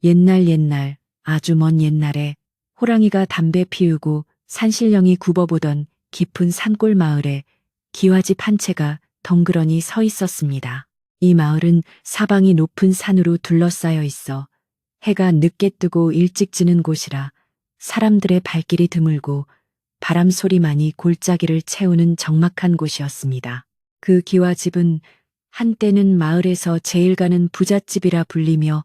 옛날 아주 먼 옛날에 호랑이가 담배 피우고 산신령이 굽어보던 깊은 산골 마을에 기와집 한 채가 덩그러니 서 있었습니다. 이 마을은 사방이 높은 산으로 둘러싸여 있어 해가 늦게 뜨고 일찍 지는 곳이라 사람들의 발길이 드물고 바람 소리만이 골짜기를 채우는 적막한 곳이었습니다. 그 기와집은 한때는 마을에서 제일 가는 부잣집이라 불리며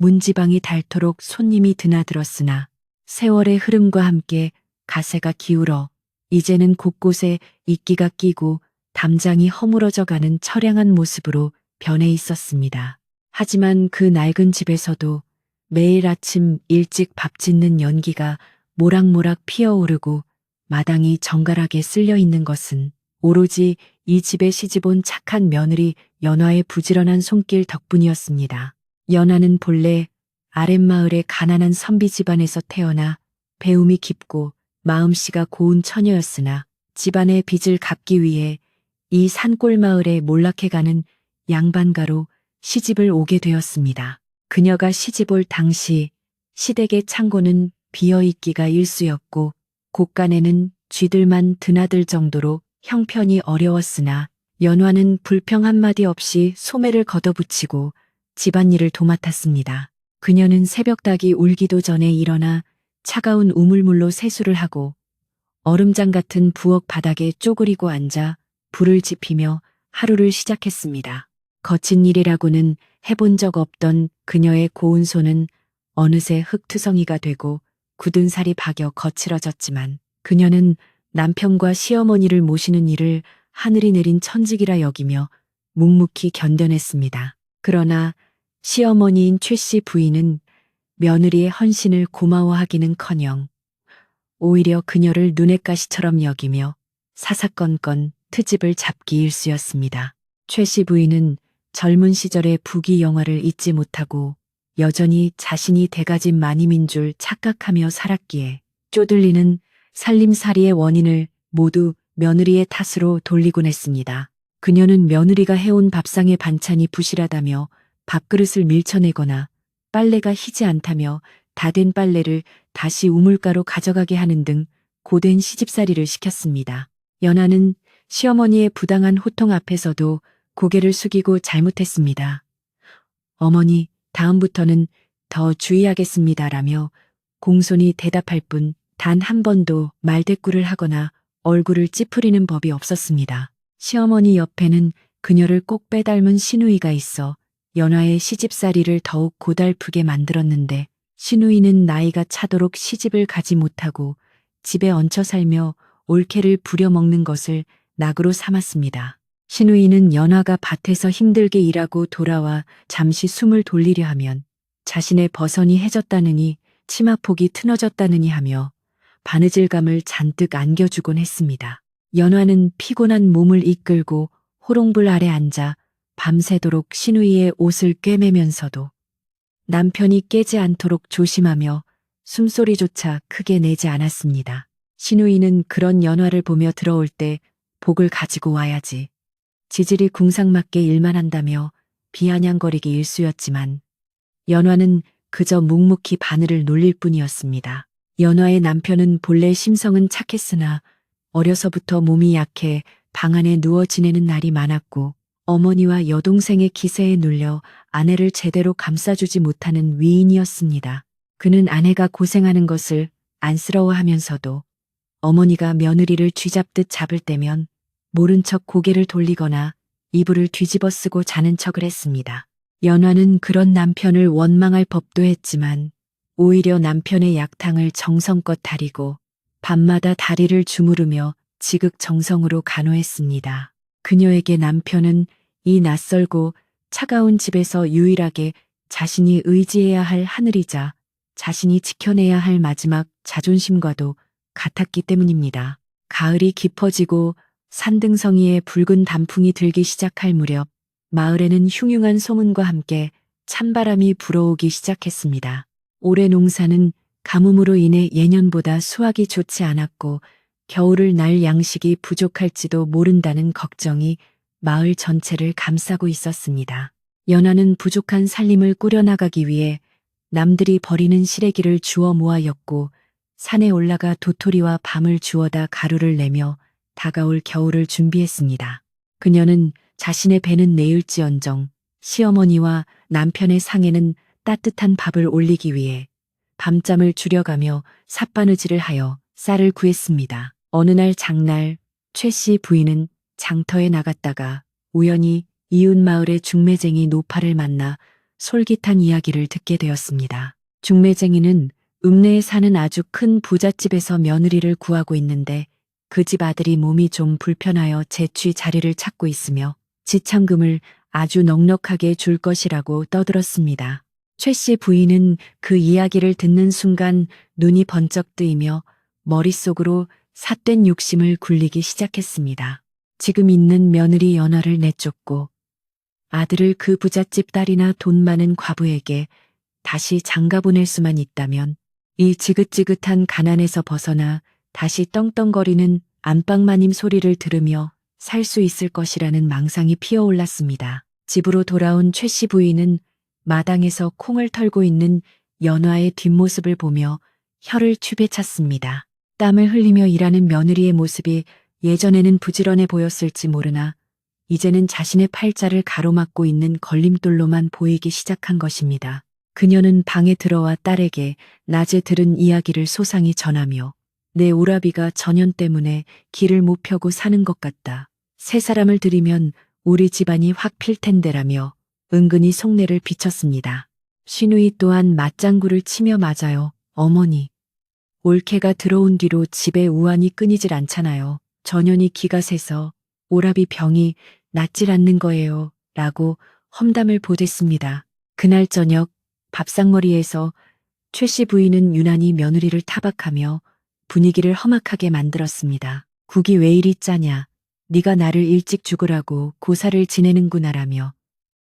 문지방이 닳도록 손님이 드나들었으나 세월의 흐름과 함께 가세가 기울어 이제는 곳곳에 이끼가 끼고 담장이 허물어져 가는 처량한 모습으로 변해 있었습니다. 하지만 그 낡은 집에서도 매일 아침 일찍 밥 짓는 연기가 모락모락 피어오르고 마당이 정갈하게 쓸려 있는 것은 오로지 이 집에 시집온 착한 며느리 연화의 부지런한 손길 덕분이었습니다. 연화는 본래 아랫마을의 가난한 선비 집안에서 태어나 배움이 깊고 마음씨가 고운 처녀였으나 집안의 빚을 갚기 위해 이 산골 마을에 몰락해가는 양반가로 시집을 오게 되었습니다. 그녀가 시집 올 당시 시댁의 창고는 비어있기가 일쑤였고 곳간에는 쥐들만 드나들 정도로 형편이 어려웠으나 연화는 불평 한마디 없이 소매를 걷어붙이고 집안일을 도맡았습니다. 그녀는 새벽닭이 울기도 전에 일어나 차가운 우물물로 세수를 하고 얼음장 같은 부엌 바닥에 쪼그리고 앉아 불을 지피며 하루를 시작했습니다. 거친 일이라고는 해본 적 없던 그녀의 고운 손은 어느새 흙투성이가 되고 굳은 살이 박여 거칠어졌지만 그녀는 남편과 시어머니를 모시는 일을 하늘이 내린 천직이라 여기며 묵묵히 견뎌냈습니다. 그러나 시어머니인 최 씨 부인은 며느리의 헌신을 고마워하기는커녕 오히려 그녀를 눈엣 가시처럼 여기며 사사건건 트집을 잡기 일쑤였습니다. 최 씨 부인은 젊은 시절의 부귀 영화를 잊지 못하고 여전히 자신이 대가집 마님인 줄 착각하며 살았기에 쪼들리는 살림살이의 원인을 모두 며느리의 탓으로 돌리곤 했습니다. 그녀는 며느리가 해온 밥상의 반찬이 부실하다며 밥그릇을 밀쳐내거나 빨래가 희지 않다며 다 된 빨래를 다시 우물가로 가져가게 하는 등 고된 시집살이를 시켰습니다. 연하는 시어머니의 부당한 호통 앞에서도 고개를 숙이고 잘못했습니다. 어머니, 다음부터는 더 주의하겠습니다라며 공손히 대답할 뿐 단 한 번도 말대꾸를 하거나 얼굴을 찌푸리는 법이 없었습니다. 시어머니 옆에는 그녀를 꼭 빼닮은 시누이가 있어 연화의 시집살이를 더욱 고달프게 만들었는데 시누이는 나이가 차도록 시집을 가지 못하고 집에 얹혀 살며 올케를 부려먹는 것을 낙으로 삼았습니다. 시누이는 연화가 밭에서 힘들게 일하고 돌아와 잠시 숨을 돌리려 하면 자신의 버선이 해졌다느니 치마폭이 트너졌다느니 하며 바느질감을 잔뜩 안겨주곤 했습니다. 연화는 피곤한 몸을 이끌고 호롱불 아래 앉아 밤새도록 시누이의 옷을 꿰매면서도 남편이 깨지 않도록 조심하며 숨소리조차 크게 내지 않았습니다. 시누이는 그런 연화를 보며 들어올 때 복을 가지고 와야지. 지질이 궁상맞게 일만 한다며 비아냥거리기 일쑤였지만 연화는 그저 묵묵히 바늘을 놀릴 뿐이었습니다. 연화의 남편은 본래 심성은 착했으나 어려서부터 몸이 약해 방 안에 누워 지내는 날이 많았고 어머니와 여동생의 기세에 눌려 아내를 제대로 감싸주지 못하는 위인이었습니다. 그는 아내가 고생하는 것을 안쓰러워하면서도 어머니가 며느리를 쥐잡듯 잡을 때면 모른 척 고개를 돌리거나 이불을 뒤집어 쓰고 자는 척을 했습니다. 연화는 그런 남편을 원망할 법도 했지만 오히려 남편의 약탕을 정성껏 다리고 밤마다 다리를 주무르며 지극정성으로 간호했습니다. 그녀에게 남편은 이 낯설고 차가운 집에서 유일하게 자신이 의지해야 할 하늘이자 자신이 지켜내야 할 마지막 자존심과도 같았기 때문입니다. 가을이 깊어지고 산등성이에 붉은 단풍이 들기 시작할 무렵 마을에는 흉흉한 소문과 함께 찬바람이 불어오기 시작했습니다. 올해 농사는 가뭄으로 인해 예년보다 수확이 좋지 않았고 겨울을 날 양식이 부족할지도 모른다는 걱정이 마을 전체를 감싸고 있었습니다. 연화는 부족한 살림을 꾸려나가기 위해 남들이 버리는 시래기를 주워 모아 엮고 산에 올라가 도토리와 밤을 주워다 가루를 내며 다가올 겨울을 준비했습니다. 그녀는 자신의 배는 내일지언정 시어머니와 남편의 상에는 따뜻한 밥을 올리기 위해 밤잠을 줄여가며 삿바느질을 하여 쌀을 구했습니다. 어느 날 장날 최 씨 부인은 장터에 나갔다가 우연히 이웃 마을의 중매쟁이 노파를 만나 솔깃한 이야기를 듣게 되었습니다. 중매쟁이는 읍내에 사는 아주 큰 부잣집에서 며느리를 구하고 있는데 그 집 아들이 몸이 좀 불편하여 재취 자리를 찾고 있으며 지참금을 아주 넉넉하게 줄 것이라고 떠들었습니다. 최 씨 부인은 그 이야기를 듣는 순간 눈이 번쩍 뜨이며 머릿속으로 삿된 욕심을 굴리기 시작했습니다. 지금 있는 며느리 연하를 내쫓고 아들을 그 부잣집 딸이나 돈 많은 과부에게 다시 장가 보낼 수만 있다면 이 지긋지긋한 가난에서 벗어나 다시 떵떵거리는 안방마님 소리를 들으며 살 수 있을 것이라는 망상이 피어올랐습니다. 집으로 돌아온 최 씨 부인은 마당에서 콩을 털고 있는 연화의 뒷모습을 보며 혀를 추베찼습니다. 땀을 흘리며 일하는 며느리의 모습이 예전에는 부지런해 보였을지 모르나 이제는 자신의 팔자를 가로막고 있는 걸림돌로만 보이기 시작한 것입니다. 그녀는 방에 들어와 딸에게 낮에 들은 이야기를 소상히 전하며 내 오라비가 전연 때문에 길을 못 펴고 사는 것 같다. 세 사람을 들이면 우리 집안이 확 필 텐데라며 은근히 속내를 비쳤습니다. 신우이 또한 맞장구를 치며 맞아요. 어머니. 올케가 들어온 뒤로 집에 우환이 끊이질 않잖아요. 전연이 기가 새서 오라비 병이 낫질 않는 거예요. 라고 험담을 보댔습니다. 그날 저녁 밥상머리에서 최 씨 부인은 유난히 며느리를 타박하며 분위기를 험악하게 만들었습니다. 국이 왜 이리 짜냐. 네가 나를 일찍 죽으라고 고사를 지내는구나라며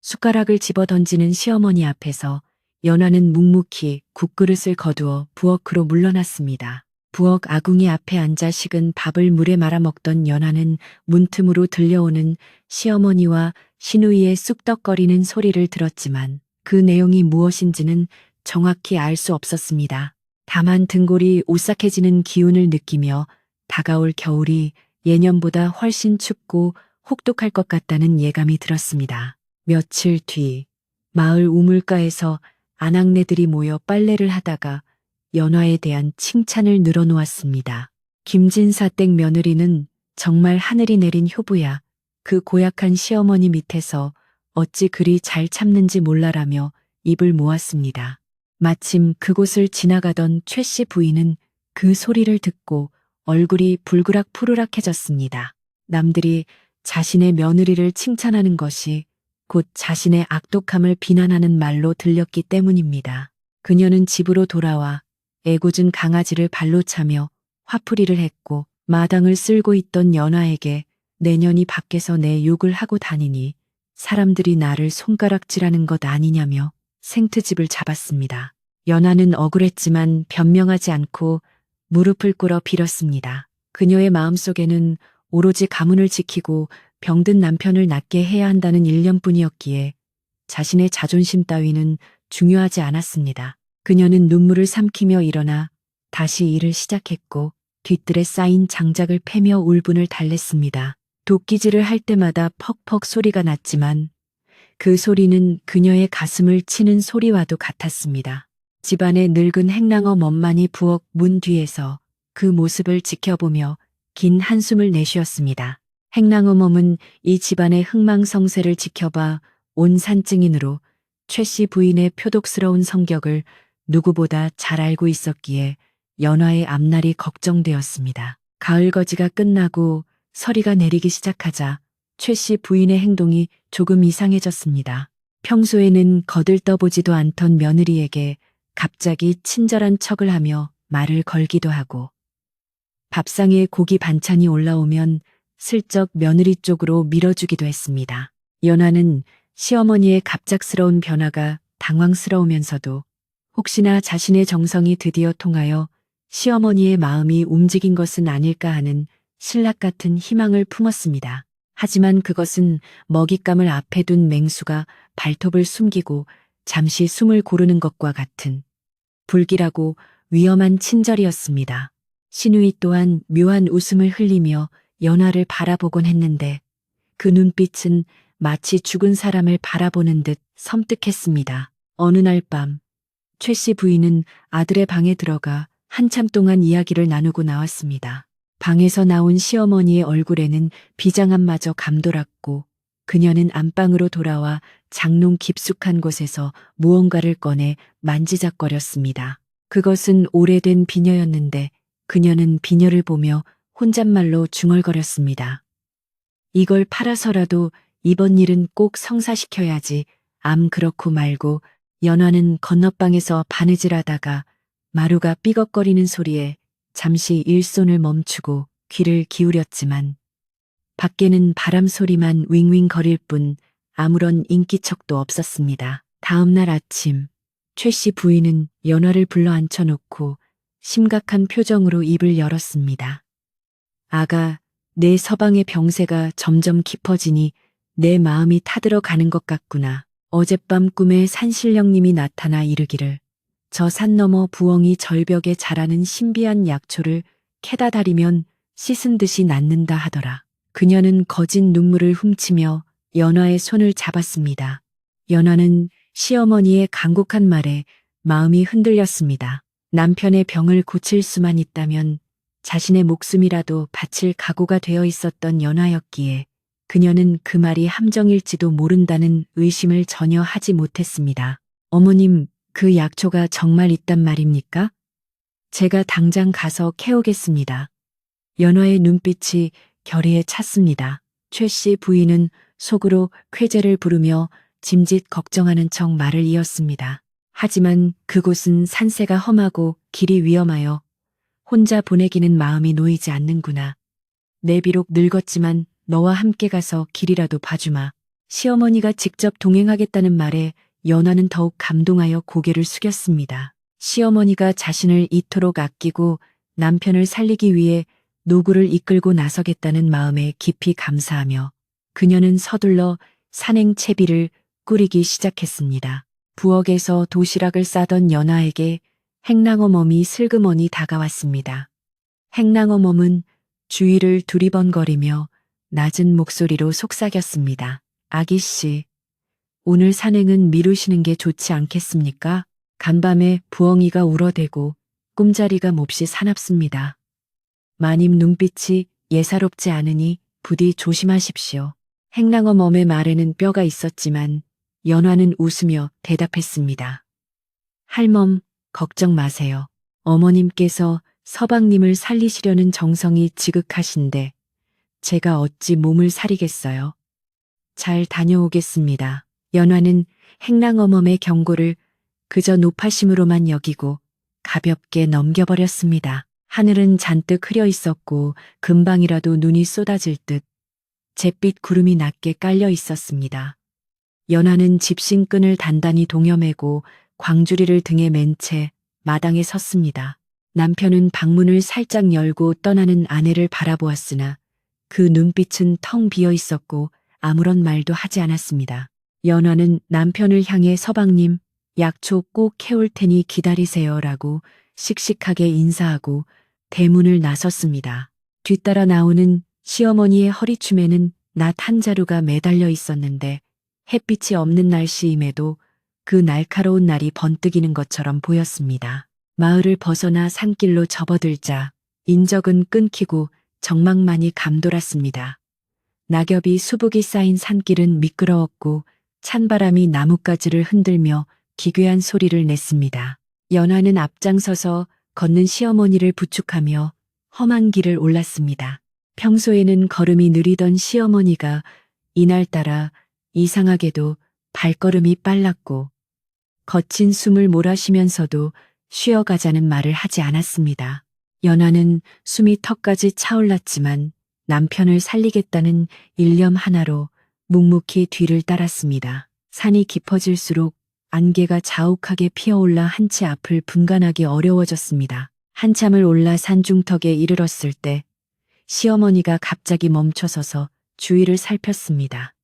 숟가락을 집어 던지는 시어머니 앞에서 연화는 묵묵히 국그릇을 거두어 부엌으로 물러났습니다. 부엌 아궁이 앞에 앉아 식은 밥을 물에 말아 먹던 연화는 문틈으로 들려오는 시어머니와 시누이의 쑥덕거리는 소리를 들었지만 그 내용이 무엇인지는 정확히 알 수 없었습니다. 다만 등골이 오싹해지는 기운을 느끼며 다가올 겨울이 예년보다 훨씬 춥고 혹독할 것 같다는 예감이 들었습니다. 며칠 뒤 마을 우물가에서 아낙네들이 모여 빨래를 하다가 연화에 대한 칭찬을 늘어놓았습니다. 김진사 댁 며느리는 정말 하늘이 내린 효부야. 그 고약한 시어머니 밑에서 어찌 그리 잘 참는지 몰라라며 입을 모았습니다. 마침 그곳을 지나가던 최 씨 부인은 그 소리를 듣고 얼굴이 불그락 푸르락해졌습니다. 남들이 자신의 며느리를 칭찬하는 것이 곧 자신의 악독함을 비난하는 말로 들렸기 때문입니다. 그녀는 집으로 돌아와 애꿎은 강아지를 발로 차며 화풀이를 했고 마당을 쓸고 있던 연화에게 내년이 밖에서 내 욕을 하고 다니니 사람들이 나를 손가락질하는 것 아니냐며 생트집을 잡았습니다. 연화는 억울했지만 변명하지 않고 무릎을 꿇어 빌었습니다. 그녀의 마음속에는 오로지 가문을 지키고 병든 남편을 낫게 해야 한다는 일념뿐이었기에 자신의 자존심 따위는 중요하지 않았습니다. 그녀는 눈물을 삼키며 일어나 다시 일을 시작했고 뒤뜰에 쌓인 장작을 패며 울분을 달랬습니다. 도끼질을 할 때마다 퍽퍽 소리가 났지만 그 소리는 그녀의 가슴을 치는 소리와도 같았습니다. 집안의 늙은 행랑어 멈만이 부엌 문 뒤에서 그 모습을 지켜보며 긴 한숨을 내쉬었습니다. 행랑어 멈은 이 집안의 흥망성쇠를 지켜봐 온 산증인으로 최 씨 부인의 표독스러운 성격을 누구보다 잘 알고 있었기에 연화의 앞날이 걱정되었습니다. 가을거지가 끝나고 서리가 내리기 시작하자 최 씨 부인의 행동이 조금 이상해졌습니다. 평소에는 거들떠보지도 않던 며느리에게 갑자기 친절한 척을 하며 말을 걸기도 하고 밥상에 고기 반찬이 올라오면 슬쩍 며느리 쪽으로 밀어주기도 했습니다. 연화는 시어머니의 갑작스러운 변화가 당황스러우면서도 혹시나 자신의 정성이 드디어 통하여 시어머니의 마음이 움직인 것은 아닐까 하는 신락 같은 희망을 품었습니다. 하지만 그것은 먹잇감을 앞에 둔 맹수가 발톱을 숨기고 잠시 숨을 고르는 것과 같은 불길하고 위험한 친절이었습니다. 신우이 또한 묘한 웃음을 흘리며 연화를 바라보곤 했는데 그 눈빛은 마치 죽은 사람을 바라보는 듯 섬뜩했습니다. 어느 날 밤, 최 씨 부인은 아들의 방에 들어가 한참 동안 이야기를 나누고 나왔습니다. 방에서 나온 시어머니의 얼굴에는 비장함마저 감돌았고 그녀는 안방으로 돌아와 장롱 깊숙한 곳에서 무언가를 꺼내 만지작거렸습니다. 그것은 오래된 비녀였는데 그녀는 비녀를 보며 혼잣말로 중얼거렸습니다. 이걸 팔아서라도 이번 일은 꼭 성사시켜야지. 암 그렇고 말고. 연화는 건너방에서 바느질하다가 마루가 삐걱거리는 소리에 잠시 일손을 멈추고 귀를 기울였지만 밖에는 바람 소리만 윙윙거릴 뿐 아무런 인기척도 없었습니다. 다음 날 아침 최 씨 부인은 연화를 불러 앉혀놓고 심각한 표정으로 입을 열었습니다. 아가, 내 서방의 병세가 점점 깊어지니 내 마음이 타들어가는 것 같구나. 어젯밤 꿈에 산신령님이 나타나 이르기를 저 산 너머 부엉이 절벽에 자라는 신비한 약초를 캐다 다리면 씻은 듯이 낫는다 하더라. 그녀는 거진 눈물을 훔치며 연화의 손을 잡았습니다. 연화는 시어머니의 간곡한 말에 마음이 흔들렸습니다. 남편의 병을 고칠 수만 있다면 자신의 목숨이라도 바칠 각오가 되어 있었던 연화였기에 그녀는 그 말이 함정일지도 모른다는 의심을 전혀 하지 못했습니다. 어머님, 그 약초가 정말 있단 말입니까? 제가 당장 가서 캐오겠습니다. 연화의 눈빛이 결의에 찼습니다. 최 씨 부인은 속으로 쾌재를 부르며 짐짓 걱정하는 척 말을 이었습니다. 하지만 그곳은 산세가 험하고 길이 위험하여 혼자 보내기는 마음이 놓이지 않는구나. 내 비록 늙었지만 너와 함께 가서 길이라도 봐주마. 시어머니가 직접 동행하겠다는 말에 연화는 더욱 감동하여 고개를 숙였습니다. 시어머니가 자신을 이토록 아끼고 남편을 살리기 위해 노구를 이끌고 나서겠다는 마음에 깊이 감사하며 그녀는 서둘러 산행 채비를 꾸리기 시작했습니다. 부엌에서 도시락을 싸던 연화에게 행랑어멈이 슬그머니 다가왔습니다. 행랑어멈은 주위를 두리번거리며 낮은 목소리로 속삭였습니다. 아기씨, 오늘 산행은 미루시는 게 좋지 않겠습니까? 간밤에 부엉이가 울어대고 꿈자리가 몹시 사납습니다. 마님 눈빛이 예사롭지 않으니 부디 조심하십시오. 행랑어멈의 말에는 뼈가 있었지만 연화는 웃으며 대답했습니다. 할멈, 걱정 마세요. 어머님께서 서방님을 살리시려는 정성이 지극하신데 제가 어찌 몸을 사리겠어요. 잘 다녀오겠습니다. 연화는 행랑어멈의 경고를 그저 노파심으로만 여기고 가볍게 넘겨버렸습니다. 하늘은 잔뜩 흐려 있었고 금방이라도 눈이 쏟아질 듯 잿빛 구름이 낮게 깔려 있었습니다. 연화는 집신끈을 단단히 동여매고 광주리를 등에 맨 채 마당에 섰습니다. 남편은 방문을 살짝 열고 떠나는 아내를 바라보았으나 그 눈빛은 텅 비어 있었고 아무런 말도 하지 않았습니다. 연화는 남편을 향해 서방님, 약초 꼭 캐올 테니 기다리세요라고 씩씩하게 인사하고 대문을 나섰습니다. 뒤따라 나오는 시어머니의 허리춤에는 낫 한 자루가 매달려 있었는데 햇빛이 없는 날씨임에도 그 날카로운 날이 번뜩이는 것처럼 보였습니다. 마을을 벗어나 산길로 접어들자 인적은 끊기고 정막만이 감돌았습니다. 낙엽이 수북이 쌓인 산길은 미끄러웠고 찬바람이 나뭇가지를 흔들며 기괴한 소리를 냈습니다. 연화는 앞장서서 걷는 시어머니를 부축하며 험한 길을 올랐습니다. 평소에는 걸음이 느리던 시어머니가 이날따라 이상하게도 발걸음이 빨랐고 거친 숨을 몰아쉬면서도 쉬어가자는 말을 하지 않았습니다. 연화는 숨이 턱까지 차올랐지만 남편을 살리겠다는 일념 하나로 묵묵히 뒤를 따랐습니다. 산이 깊어질수록 안개가 자욱하게 피어올라 한치 앞을 분간하기 어려워졌습니다. 한참을 올라 산중턱에 이르렀을 때 시어머니가 갑자기 멈춰서서 주위를 살폈습니다.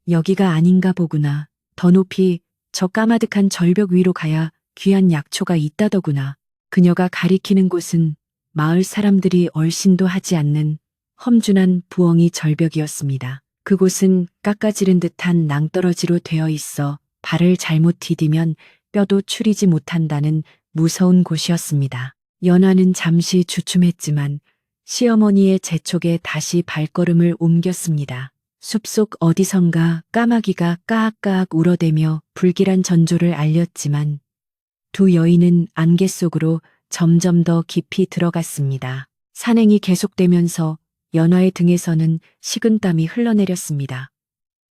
여기가 아닌가 보구나. 더 높이 저 까마득한 절벽 위로 가야 귀한 약초가 있다더구나. 그녀가 가리키는 곳은 마을 사람들이 얼씬도 하지 않는 험준한 부엉이 절벽이었습니다. 그곳은 깎아지른 듯한 낭떠러지로 되어 있어 발을 잘못 디디면 뼈도 추리지 못한다는 무서운 곳이었습니다. 연화는 잠시 주춤했지만 시어머니의 재촉에 다시 발걸음을 옮겼습니다. 숲속 어디선가 까마귀가 까악까악 울어대며 불길한 전조를 알렸지만 두 여인은 안개 속으로 점점 더 깊이 들어갔습니다. 산행이 계속되면서 연화의 등에서는 식은땀이 흘러내렸습니다.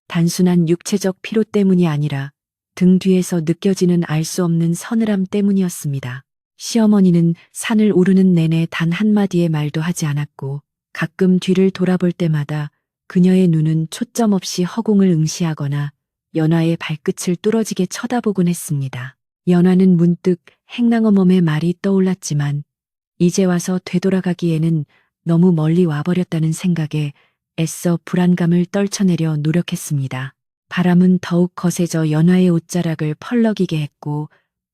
단순한 육체적 피로 때문이 아니라 등 뒤에서 느껴지는 알 수 없는 서늘함 때문이었습니다. 시어머니는 산을 오르는 내내 단 한마디의 말도 하지 않았고 가끔 뒤를 돌아볼 때마다 그녀의 눈은 초점 없이 허공을 응시하거나 연화의 발끝을 뚫어지게 쳐다보곤 했습니다. 연화는 문득 행랑어멈의 말이 떠올랐지만 이제 와서 되돌아가기에는 너무 멀리 와버렸다는 생각에 애써 불안감을 떨쳐내려 노력했습니다. 바람은 더욱 거세져 연화의 옷자락을 펄럭이게 했고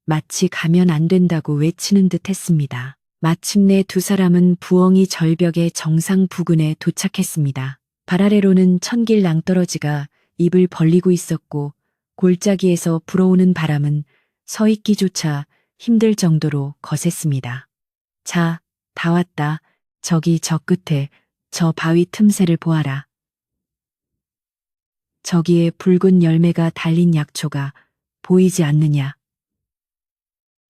마치 가면 안 된다고 외치는 듯 했습니다. 마침내 두 사람은 부엉이 절벽의 정상 부근에 도착했습니다. 발 아래로는 천길 낭떠러지가 입을 벌리고 있었고 골짜기에서 불어오는 바람은 서 있기조차 힘들 정도로 거셌습니다. 자, 다 왔다. 저기 저 끝에 저 바위 틈새를 보아라. 저기에 붉은 열매가 달린 약초가 보이지 않느냐.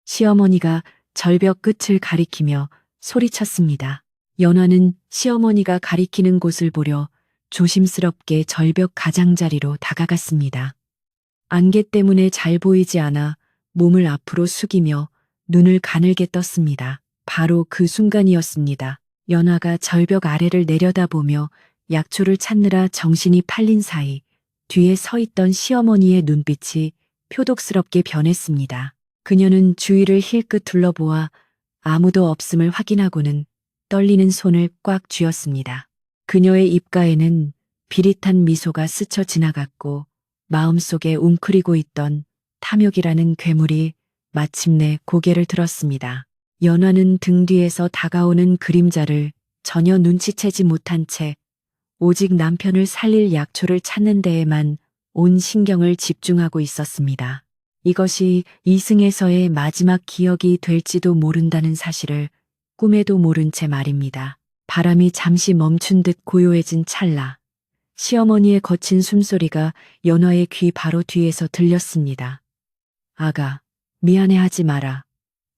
시어머니가 절벽 끝을 가리키며 소리쳤습니다. 연화는 시어머니가 가리키는 곳을 보려 조심스럽게 절벽 가장자리로 다가갔습니다. 안개 때문에 잘 보이지 않아 몸을 앞으로 숙이며 눈을 가늘게 떴습니다. 바로 그 순간이었습니다. 연화가 절벽 아래를 내려다보며 약초를 찾느라 정신이 팔린 사이 뒤에 서 있던 시어머니의 눈빛이 표독스럽게 변했습니다. 그녀는 주위를 힐끗 둘러보아 아무도 없음을 확인하고는 떨리는 손을 꽉 쥐었습니다. 그녀의 입가에는 비릿한 미소가 스쳐 지나갔고 마음속에 웅크리고 있던 탐욕이라는 괴물이 마침내 고개를 들었습니다. 연화는 등 뒤에서 다가오는 그림자를 전혀 눈치채지 못한 채 오직 남편을 살릴 약초를 찾는 데에만 온 신경을 집중하고 있었습니다. 이것이 이승에서의 마지막 기억이 될지도 모른다는 사실을 꿈에도 모른 채 말입니다. 바람이 잠시 멈춘 듯 고요해진 찰나 시어머니의 거친 숨소리가 연화의 귀 바로 뒤에서 들렸습니다. 아가, 미안해하지 마라.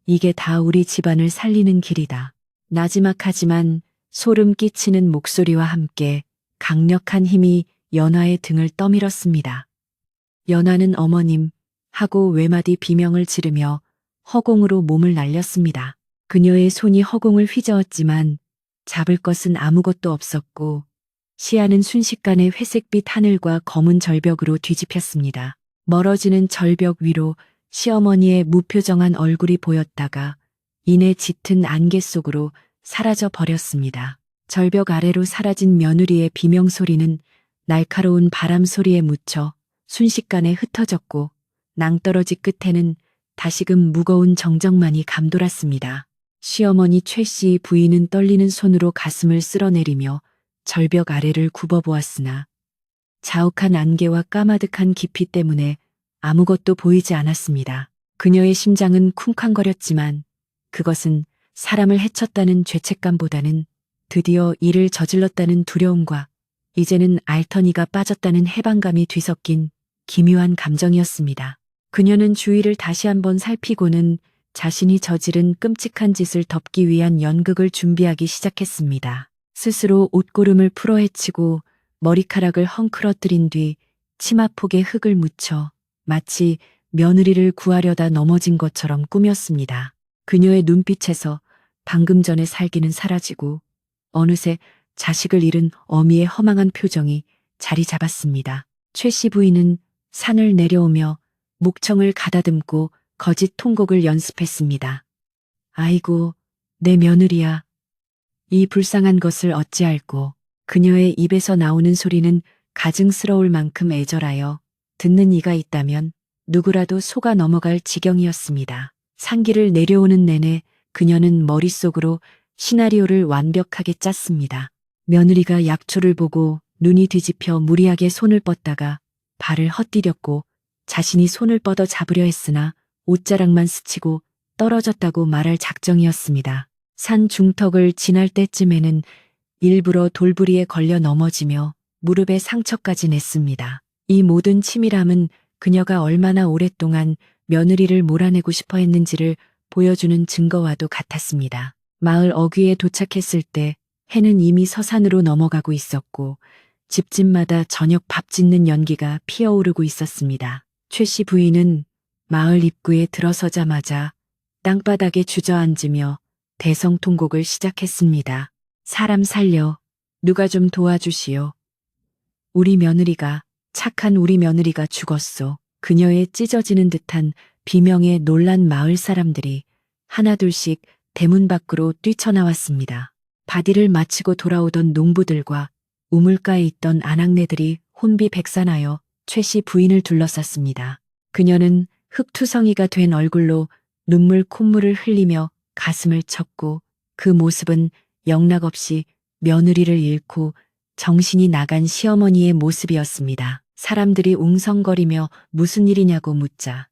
이게 다 우리 집안을 살리는 길이다. 나지막하지만 소름 끼치는 목소리와 함께 강력한 힘이 연화의 등을 떠밀었습니다. 연화는 어머님 하고 외마디 비명을 지르며 허공으로 몸을 날렸습니다. 그녀의 손이 허공을 휘저었지만 잡을 것은 아무것도 없었고 시야는 순식간에 회색빛 하늘과 검은 절벽으로 뒤집혔습니다. 멀어지는 절벽 위로 시어머니의 무표정한 얼굴이 보였다가 이내 짙은 안개 속으로 사라져 버렸습니다. 절벽 아래로 사라진 며느리의 비명소리는 날카로운 바람 소리에 묻혀 순식간에 흩어졌고 낭떠러지 끝에는 다시금 무거운 정적만이 감돌았습니다. 시어머니 최 씨 부인은 떨리는 손으로 가슴을 쓸어내리며 절벽 아래를 굽어보았으나 자욱한 안개와 까마득한 깊이 때문에 아무것도 보이지 않았습니다. 그녀의 심장은 쿵쾅거렸지만 그것은 사람을 해쳤다는 죄책감보다는 드디어 일을 저질렀다는 두려움과 이제는 알터니가 빠졌다는 해방감이 뒤섞인 기묘한 감정이었습니다. 그녀는 주위를 다시 한번 살피고는 자신이 저지른 끔찍한 짓을 덮기 위한 연극을 준비하기 시작했습니다. 스스로 옷고름을 풀어헤치고 머리카락을 헝클어뜨린 뒤 치마폭에 흙을 묻혀 마치 며느리를 구하려다 넘어진 것처럼 꾸몄습니다. 그녀의 눈빛에서 방금 전의 살기는 사라지고 어느새 자식을 잃은 어미의 허망한 표정이 자리 잡았습니다. 최 씨 부인은 산을 내려오며 목청을 가다듬고 거짓 통곡을 연습했습니다. 아이고, 내 며느리야. 이 불쌍한 것을 어찌할꼬. 그녀의 입에서 나오는 소리는 가증스러울 만큼 애절하여 듣는 이가 있다면 누구라도 속아 넘어갈 지경이었습니다. 산길을 내려오는 내내 그녀는 머릿속으로 시나리오를 완벽하게 짰습니다. 며느리가 약초를 보고 눈이 뒤집혀 무리하게 손을 뻗다가 발을 헛디뎠고 자신이 손을 뻗어 잡으려 했으나 옷자락만 스치고 떨어졌다고 말할 작정이었습니다. 산 중턱을 지날 때쯤에는 일부러 돌부리에 걸려 넘어지며 무릎에 상처까지 냈습니다. 이 모든 치밀함은 그녀가 얼마나 오랫동안 며느리를 몰아내고 싶어 했는지를 보여주는 증거와도 같았습니다. 마을 어귀에 도착했을 때 해는 이미 서산으로 넘어가고 있었고 집집마다 저녁 밥 짓는 연기가 피어오르고 있었습니다. 최 씨 부인은 마을 입구에 들어서자마자 땅바닥에 주저앉으며 대성통곡을 시작했습니다. 사람 살려, 누가 좀 도와주시오. 착한 우리 며느리가 죽었소. 그녀의 찢어지는 듯한 비명에 놀란 마을 사람들이 하나둘씩 대문 밖으로 뛰쳐나왔습니다. 바디를 마치고 돌아오던 농부들과 우물가에 있던 아낙네들이 혼비백산하여 최 씨 부인을 둘러쌌습니다. 그녀는 흙투성이가 된 얼굴로 눈물 콧물을 흘리며 가슴을 쳤고 그 모습은 영락없이 며느리를 잃고 정신이 나간 시어머니의 모습이었습니다. 사람들이 웅성거리며 무슨 일이냐고 묻자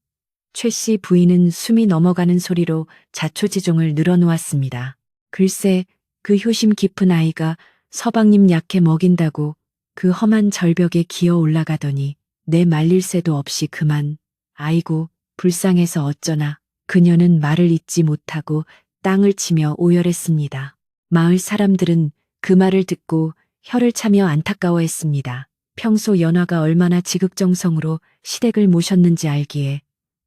최 씨 부인은 숨이 넘어가는 소리로 자초지종을 늘어놓았습니다. 글쎄, 그 효심 깊은 아이가 서방님 약해 먹인다고 그 험한 절벽에 기어 올라가더니 내 말릴 새도 없이 그만. 아이고, 불쌍해서 어쩌나. 그녀는 말을 잇지 못하고 땅을 치며 오열했습니다. 마을 사람들은 그 말을 듣고 혀를 차며 안타까워했습니다. 평소 연화가 얼마나 지극정성으로 시댁을 모셨는지 알기에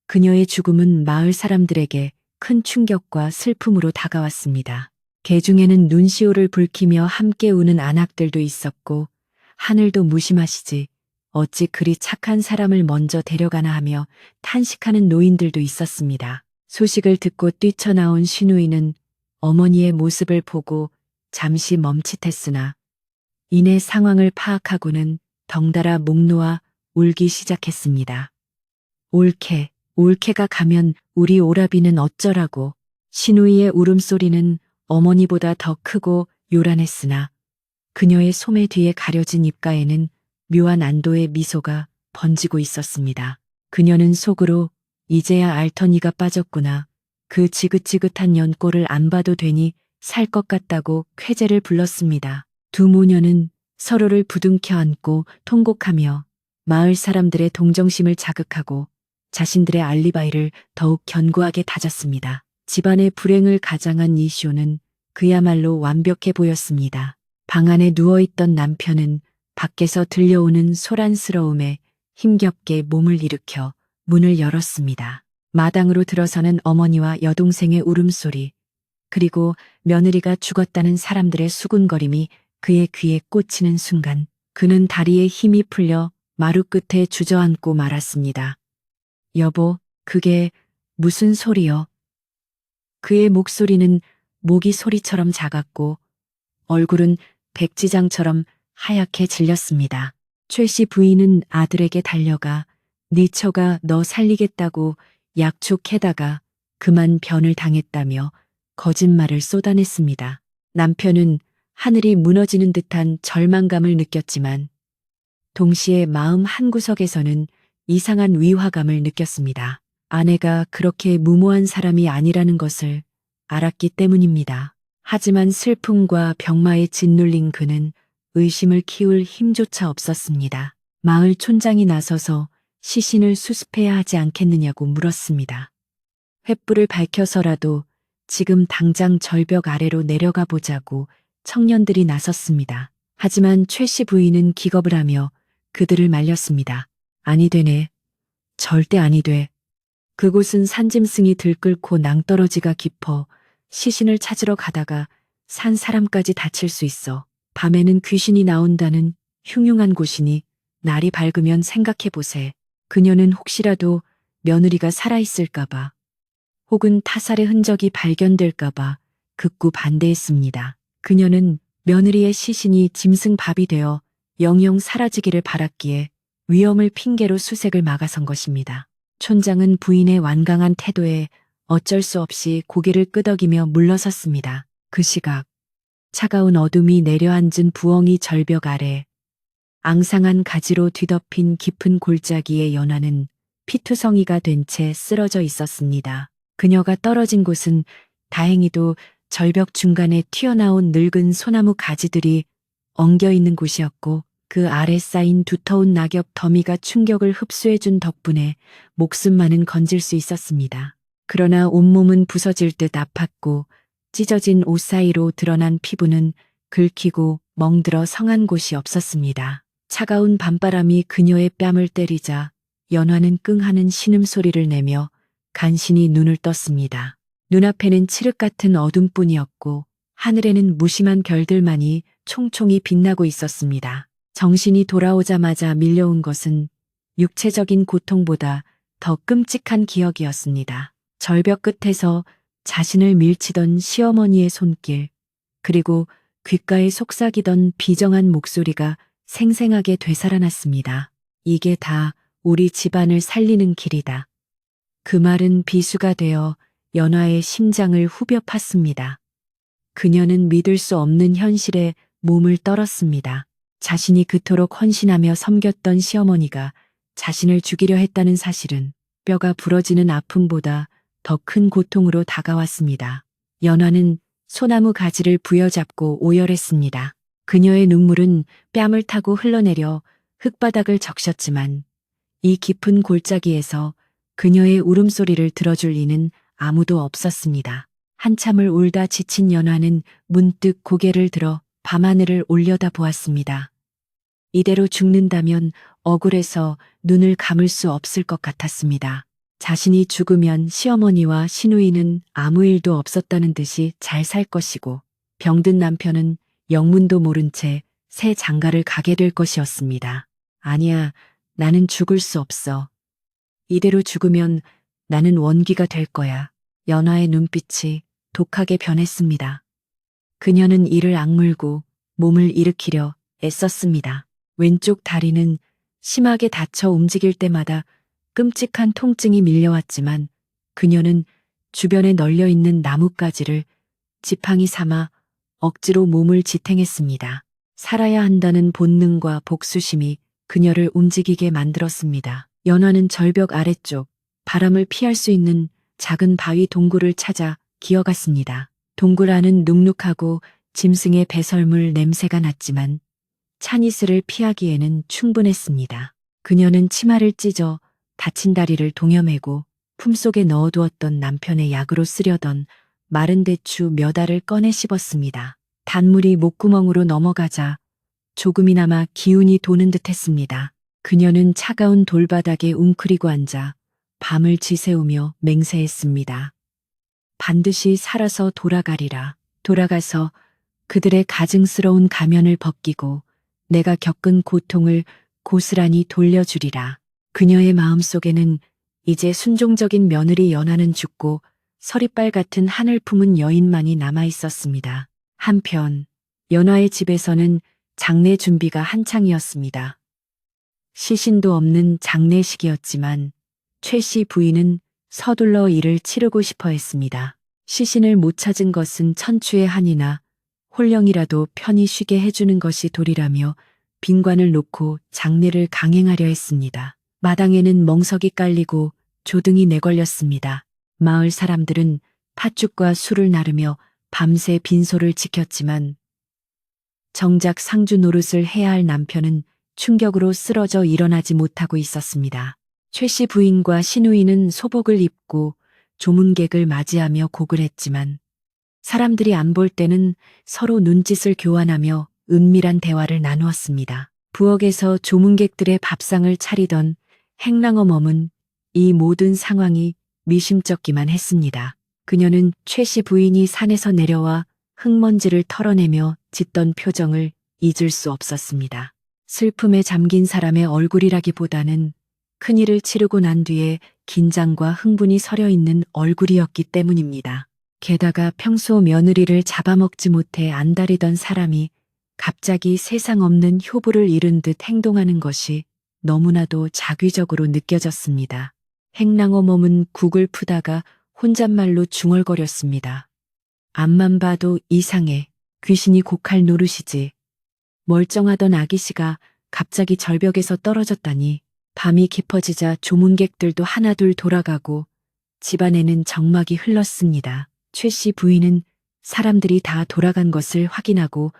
그녀의 죽음은 마을 사람들에게 큰 충격과 슬픔으로 다가왔습니다. 개중에는 눈시울을 붉히며 함께 우는 아낙들도 있었고 하늘도 무심하시지 어찌 그리 착한 사람을 먼저 데려가나 하며 탄식하는 노인들도 있었습니다. 소식을 듣고 뛰쳐나온 시누이는 어머니의 모습을 보고 잠시 멈칫했으나 이내 상황을 파악하고는 덩달아 목 놓아 울기 시작했습니다. 올케가 가면 우리 오라비는 어쩌라고. 시누이의 울음소리는 어머니보다 더 크고 요란했으나 그녀의 소매 뒤에 가려진 입가에는 묘한 안도의 미소가 번지고 있었습니다. 그녀는 속으로 이제야 알터니가 빠졌구나. 그 지긋지긋한 연골을 안 봐도 되니 살 것 같다고 쾌재를 불렀습니다. 두 모녀는 서로를 부둥켜 안고 통곡하며 마을 사람들의 동정심을 자극하고 자신들의 알리바이를 더욱 견고하게 다졌습니다. 집안의 불행을 가장한 이쇼는 그야말로 완벽해 보였습니다. 방 안에 누워있던 남편은 밖에서 들려오는 소란스러움에 힘겹게 몸을 일으켜 문을 열었습니다. 마당으로 들어서는 어머니와 여동생의 울음소리, 그리고 며느리가 죽었다는 사람들의 수군거림이 그의 귀에 꽂히는 순간 그는 다리에 힘이 풀려 마루 끝에 주저앉고 말았습니다. 여보, 그게 무슨 소리여? 그의 목소리는 모기 소리처럼 작았고 얼굴은 백지장처럼 하얗게 질렸습니다. 최 씨 부인은 아들에게 달려가 네 처가 너 살리겠다고 약촉해다가 그만 변을 당했다며 거짓말을 쏟아냈습니다. 남편은 하늘이 무너지는 듯한 절망감을 느꼈지만 동시에 마음 한구석에서는 이상한 위화감을 느꼈습니다. 아내가 그렇게 무모한 사람이 아니라는 것을 알았기 때문입니다. 하지만 슬픔과 병마에 짓눌린 그는 의심을 키울 힘조차 없었습니다. 마을 촌장이 나서서 시신을 수습해야 하지 않겠느냐고 물었습니다. 횃불을 밝혀서라도 지금 당장 절벽 아래로 내려가 보자고 청년들이 나섰습니다. 하지만 최 씨 부인은 기겁을 하며 그들을 말렸습니다. 아니 되네. 절대 아니 돼. 그곳은 산짐승이 들끓고 낭떠러지가 깊어 시신을 찾으러 가다가 산 사람까지 다칠 수 있어. 밤에는 귀신이 나온다는 흉흉한 곳이니 날이 밝으면 생각해 보세. 그녀는 혹시라도 며느리가 살아있을까봐 혹은 타살의 흔적이 발견될까봐 극구 반대했습니다. 그녀는 며느리의 시신이 짐승밥이 되어 영영 사라지기를 바랐기에 위험을 핑계로 수색을 막아선 것입니다. 촌장은 부인의 완강한 태도에 어쩔 수 없이 고개를 끄덕이며 물러섰습니다. 그 시각 차가운 어둠이 내려앉은 부엉이 절벽 아래 앙상한 가지로 뒤덮인 깊은 골짜기의 연화는 피투성이가 된 채 쓰러져 있었습니다. 그녀가 떨어진 곳은 다행히도 절벽 중간에 튀어나온 늙은 소나무 가지들이 엉겨 있는 곳이었고 그 아래 쌓인 두터운 낙엽 더미가 충격을 흡수해준 덕분에 목숨만은 건질 수 있었습니다. 그러나 온몸은 부서질 듯 아팠고 찢어진 옷 사이로 드러난 피부는 긁히고 멍들어 성한 곳이 없었습니다. 차가운 밤바람이 그녀의 뺨을 때리자 연화는 끙하는 신음소리를 내며 간신히 눈을 떴습니다. 눈앞에는 칠흑 같은 어둠뿐이었고 하늘에는 무심한 별들만이 총총히 빛나고 있었습니다. 정신이 돌아오자마자 밀려온 것은 육체적인 고통보다 더 끔찍한 기억이었습니다. 절벽 끝에서 자신을 밀치던 시어머니의 손길, 그리고 귓가에 속삭이던 비정한 목소리가 생생하게 되살아났습니다. 이게 다 우리 집안을 살리는 길이다. 그 말은 비수가 되어 연화의 심장을 후벼 팠습니다. 그녀는 믿을 수 없는 현실에 몸을 떨었습니다. 자신이 그토록 헌신하며 섬겼던 시어머니가 자신을 죽이려 했다는 사실은 뼈가 부러지는 아픔보다 더 큰 고통으로 다가왔습니다. 연화는 소나무 가지를 부여잡고 오열했습니다. 그녀의 눈물은 뺨을 타고 흘러내려 흙바닥을 적셨지만 이 깊은 골짜기에서 그녀의 울음소리를 들어줄 이는 아무도 없었습니다. 한참을 울다 지친 연화는 문득 고개를 들어 밤하늘을 올려다 보았습니다. 이대로 죽는다면 억울해서 눈을 감을 수 없을 것 같았습니다. 자신이 죽으면 시어머니와 시누이는 아무 일도 없었다는 듯이 잘 살 것이고 병든 남편은 영문도 모른 채 새 장가를 가게 될 것이었습니다. 아니야, 나는 죽을 수 없어. 이대로 죽으면 나는 원기가 될 거야. 연화의 눈빛이 독하게 변했습니다. 그녀는 이를 악물고 몸을 일으키려 애썼습니다. 왼쪽 다리는 심하게 다쳐 움직일 때마다 끔찍한 통증이 밀려왔지만 그녀는 주변에 널려있는 나뭇가지를 지팡이 삼아 억지로 몸을 지탱했습니다. 살아야 한다는 본능과 복수심이 그녀를 움직이게 만들었습니다. 연화는 절벽 아래쪽 바람을 피할 수 있는 작은 바위 동굴을 찾아 기어갔습니다. 동굴 안은 눅눅하고 짐승의 배설물 냄새가 났지만 찬이슬을 피하기에는 충분했습니다. 그녀는 치마를 찢어 다친 다리를 동여매고 품속에 넣어두었던 남편의 약으로 쓰려던 마른 대추 몇 알을 꺼내 씹었습니다. 단물이 목구멍으로 넘어가자 조금이나마 기운이 도는 듯 했습니다. 그녀는 차가운 돌바닥에 웅크리고 앉아 밤을 지새우며 맹세했습니다. 반드시 살아서 돌아가리라. 돌아가서 그들의 가증스러운 가면을 벗기고 내가 겪은 고통을 고스란히 돌려주리라. 그녀의 마음속에는 이제 순종적인 며느리 연화는 죽고 서리빨 같은 하늘 품은 여인만이 남아 있었습니다. 한편 연화의 집에서는 장례 준비가 한창이었습니다. 시신도 없는 장례식이었지만 최 씨 부인은 서둘러 일을 치르고 싶어 했습니다. 시신을 못 찾은 것은 천추의 한이나 홀령이라도 편히 쉬게 해주는 것이 도리라며 빈관을 놓고 장례를 강행하려 했습니다. 마당에는 멍석이 깔리고 조등이 내걸렸습니다. 마을 사람들은 팥죽과 술을 나르며 밤새 빈소를 지켰지만 정작 상주 노릇을 해야 할 남편은 충격으로 쓰러져 일어나지 못하고 있었습니다. 최 씨 부인과 시누이는 소복을 입고 조문객을 맞이하며 곡을 했지만 사람들이 안 볼 때는 서로 눈짓을 교환하며 은밀한 대화를 나누었습니다. 부엌에서 조문객들의 밥상을 차리던 행랑어멈은 이 모든 상황이 미심쩍기만 했습니다. 그녀는 최 씨 부인이 산에서 내려와 흙먼지를 털어내며 짓던 표정을 잊을 수 없었습니다. 슬픔에 잠긴 사람의 얼굴이라기보다는 큰일을 치르고 난 뒤에 긴장과 흥분이 서려 있는 얼굴이었기 때문입니다. 게다가 평소 며느리를 잡아먹지 못해 안달이던 사람이 갑자기 세상 없는 효부를 잃은 듯 행동하는 것이 너무나도 자귀적으로 느껴졌습니다. 행랑어 몸은 국을 푸다가 혼잣말로 중얼거렸습니다. 앞만 봐도 이상해. 귀신이 곡할 노릇이지. 멀쩡하던 아기씨가 갑자기 절벽에서 떨어졌다니. 밤이 깊어지자 조문객들도 하나둘 돌아가고 집안에는 정막이 흘렀습니다. 최 씨 부인은 사람들이 다 돌아간 것을 확인하고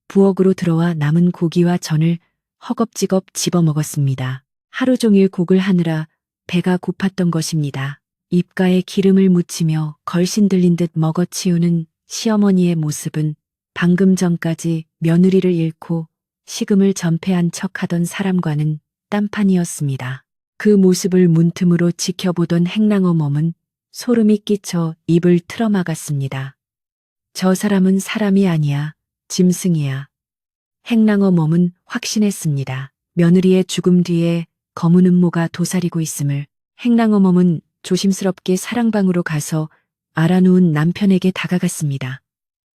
부엌으로 들어와 남은 고기와 전을 허겁지겁 집어먹었습니다. 하루 종일 곡을 하느라 배가 고팠던 것입니다. 입가에 기름을 묻히며 걸신 들린 듯 먹어치우는 시어머니의 모습은 방금 전까지 며느리를 잃고 식음을 전폐한 척하던 사람과는 딴판이었습니다. 그 모습을 문틈으로 지켜보던 행랑어 몸은 소름이 끼쳐 입을 틀어막았습니다. 저 사람은 사람이 아니야, 짐승이야. 행랑어 몸은 확신했습니다. 며느리의 죽음 뒤에 검은 음모가 도사리고 있음을. 행랑어 몸은 조심스럽게 사랑방으로 가서 알아누운 남편에게 다가갔습니다.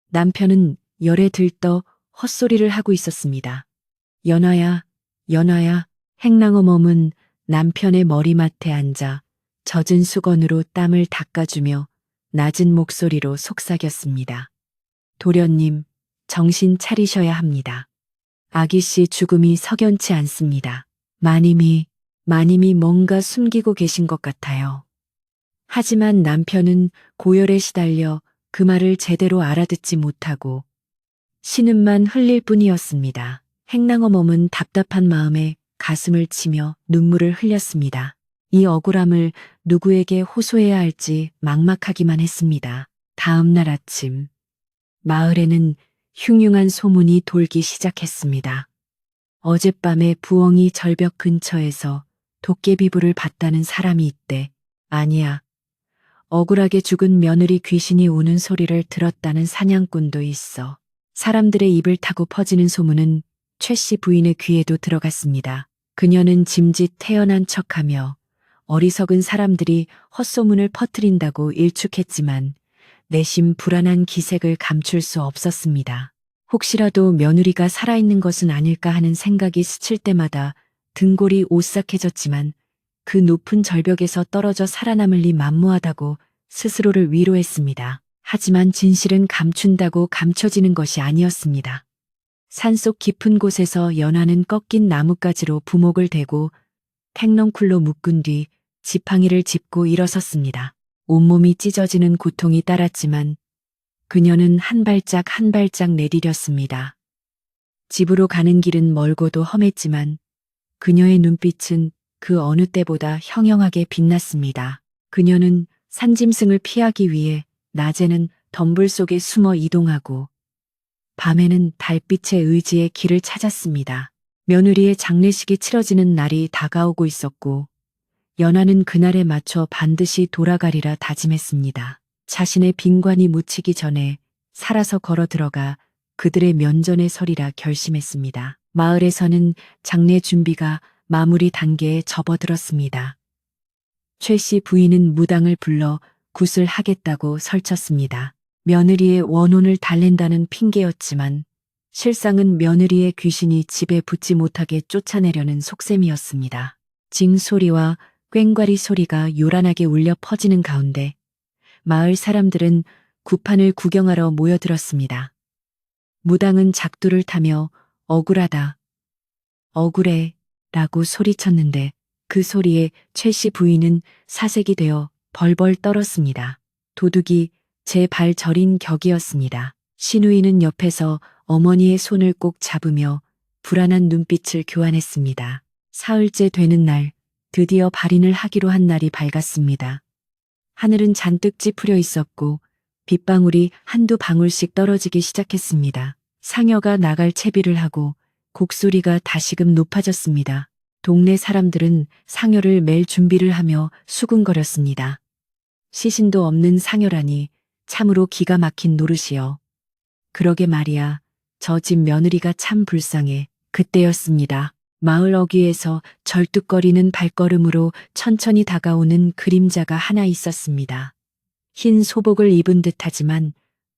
남편은 열에 들떠 헛소리를 하고 있었습니다. 연화야, 연화야. 행랑어 몸은 남편의 머리맡에 앉아 젖은 수건으로 땀을 닦아주며 낮은 목소리로 속삭였습니다. 도련님, 정신 차리셔야 합니다. 아기씨 죽음이 석연치 않습니다. 마님이 뭔가 숨기고 계신 것 같아요. 하지만 남편은 고열에 시달려 그 말을 제대로 알아듣지 못하고 신음만 흘릴 뿐이었습니다. 행랑어 몸은 답답한 마음에 가슴을 치며 눈물을 흘렸습니다. 이 억울함을 누구에게 호소해야 할지 막막하기만 했습니다. 다음 날 아침, 마을에는 흉흉한 소문이 돌기 시작했습니다. 어젯밤에 부엉이 절벽 근처에서 도깨비불을 봤다는 사람이 있대. 아니야. 억울하게 죽은 며느리 귀신이 우는 소리를 들었다는 사냥꾼도 있어. 사람들의 입을 타고 퍼지는 소문은 최 씨 부인의 귀에도 들어갔습니다. 그녀는 짐짓 태어난 척하며 어리석은 사람들이 헛소문을 퍼뜨린다고 일축했지만 내심 불안한 기색을 감출 수 없었습니다. 혹시라도 며느리가 살아있는 것은 아닐까 하는 생각이 스칠 때마다 등골이 오싹해졌지만 그 높은 절벽에서 떨어져 살아남을 리 만무하다고 스스로를 위로했습니다. 하지만 진실은 감춘다고 감춰지는 것이 아니었습니다. 산속 깊은 곳에서 연화는 꺾인 나뭇가지로 부목을 대고 팽넝쿨로 묶은 뒤 지팡이를 짚고 일어섰습니다. 온몸이 찢어지는 고통이 따랐지만 그녀는 한 발짝 한 발짝 내디뎠습니다. 집으로 가는 길은 멀고도 험했지만 그녀의 눈빛은 그 어느 때보다 형형하게 빛났습니다. 그녀는 산짐승을 피하기 위해 낮에는 덤불 속에 숨어 이동하고 밤에는 달빛의 의지의 길을 찾았습니다. 며느리의 장례식이 치러지는 날이 다가오고 있었고 연화는 그날에 맞춰 반드시 돌아가리라 다짐했습니다. 자신의 빈관이 묻히기 전에 살아서 걸어 들어가 그들의 면전에 서리라 결심했습니다. 마을에서는 장례 준비가 마무리 단계에 접어들었습니다. 최 씨 부인은 무당을 불러 굿을 하겠다고 설쳤습니다. 며느리의 원혼을 달랜다는 핑계였지만 실상은 며느리의 귀신이 집에 붙지 못하게 쫓아내려는 속셈이었습니다. 징소리와 꽹과리 소리가 요란하게 울려 퍼지는 가운데 마을 사람들은 구판을 구경하러 모여들었습니다. 무당은 작두를 타며 억울하다, 억울해 라고 소리쳤는데 그 소리에 최 씨 부인은 사색이 되어 벌벌 떨었습니다. 도둑이 제 발 저린 격이었습니다. 시누이는 옆에서 어머니의 손을 꼭 잡으며 불안한 눈빛을 교환했습니다. 사흘째 되는 날 드디어 발인을 하기로 한 날이 밝았습니다. 하늘은 잔뜩 찌푸려 있었고 빗방울이 한두 방울씩 떨어지기 시작했습니다. 상여가 나갈 채비를 하고 곡소리가 다시금 높아졌습니다. 동네 사람들은 상여를 맬 준비를 하며 수군거렸습니다. 시신도 없는 상여라니 참으로 기가 막힌 노릇이여. 그러게 말이야. 저 집 며느리가 참 불쌍해. 그때였습니다. 마을 어귀에서 절뚝거리는 발걸음으로 천천히 다가오는 그림자가 하나 있었습니다. 흰 소복을 입은 듯하지만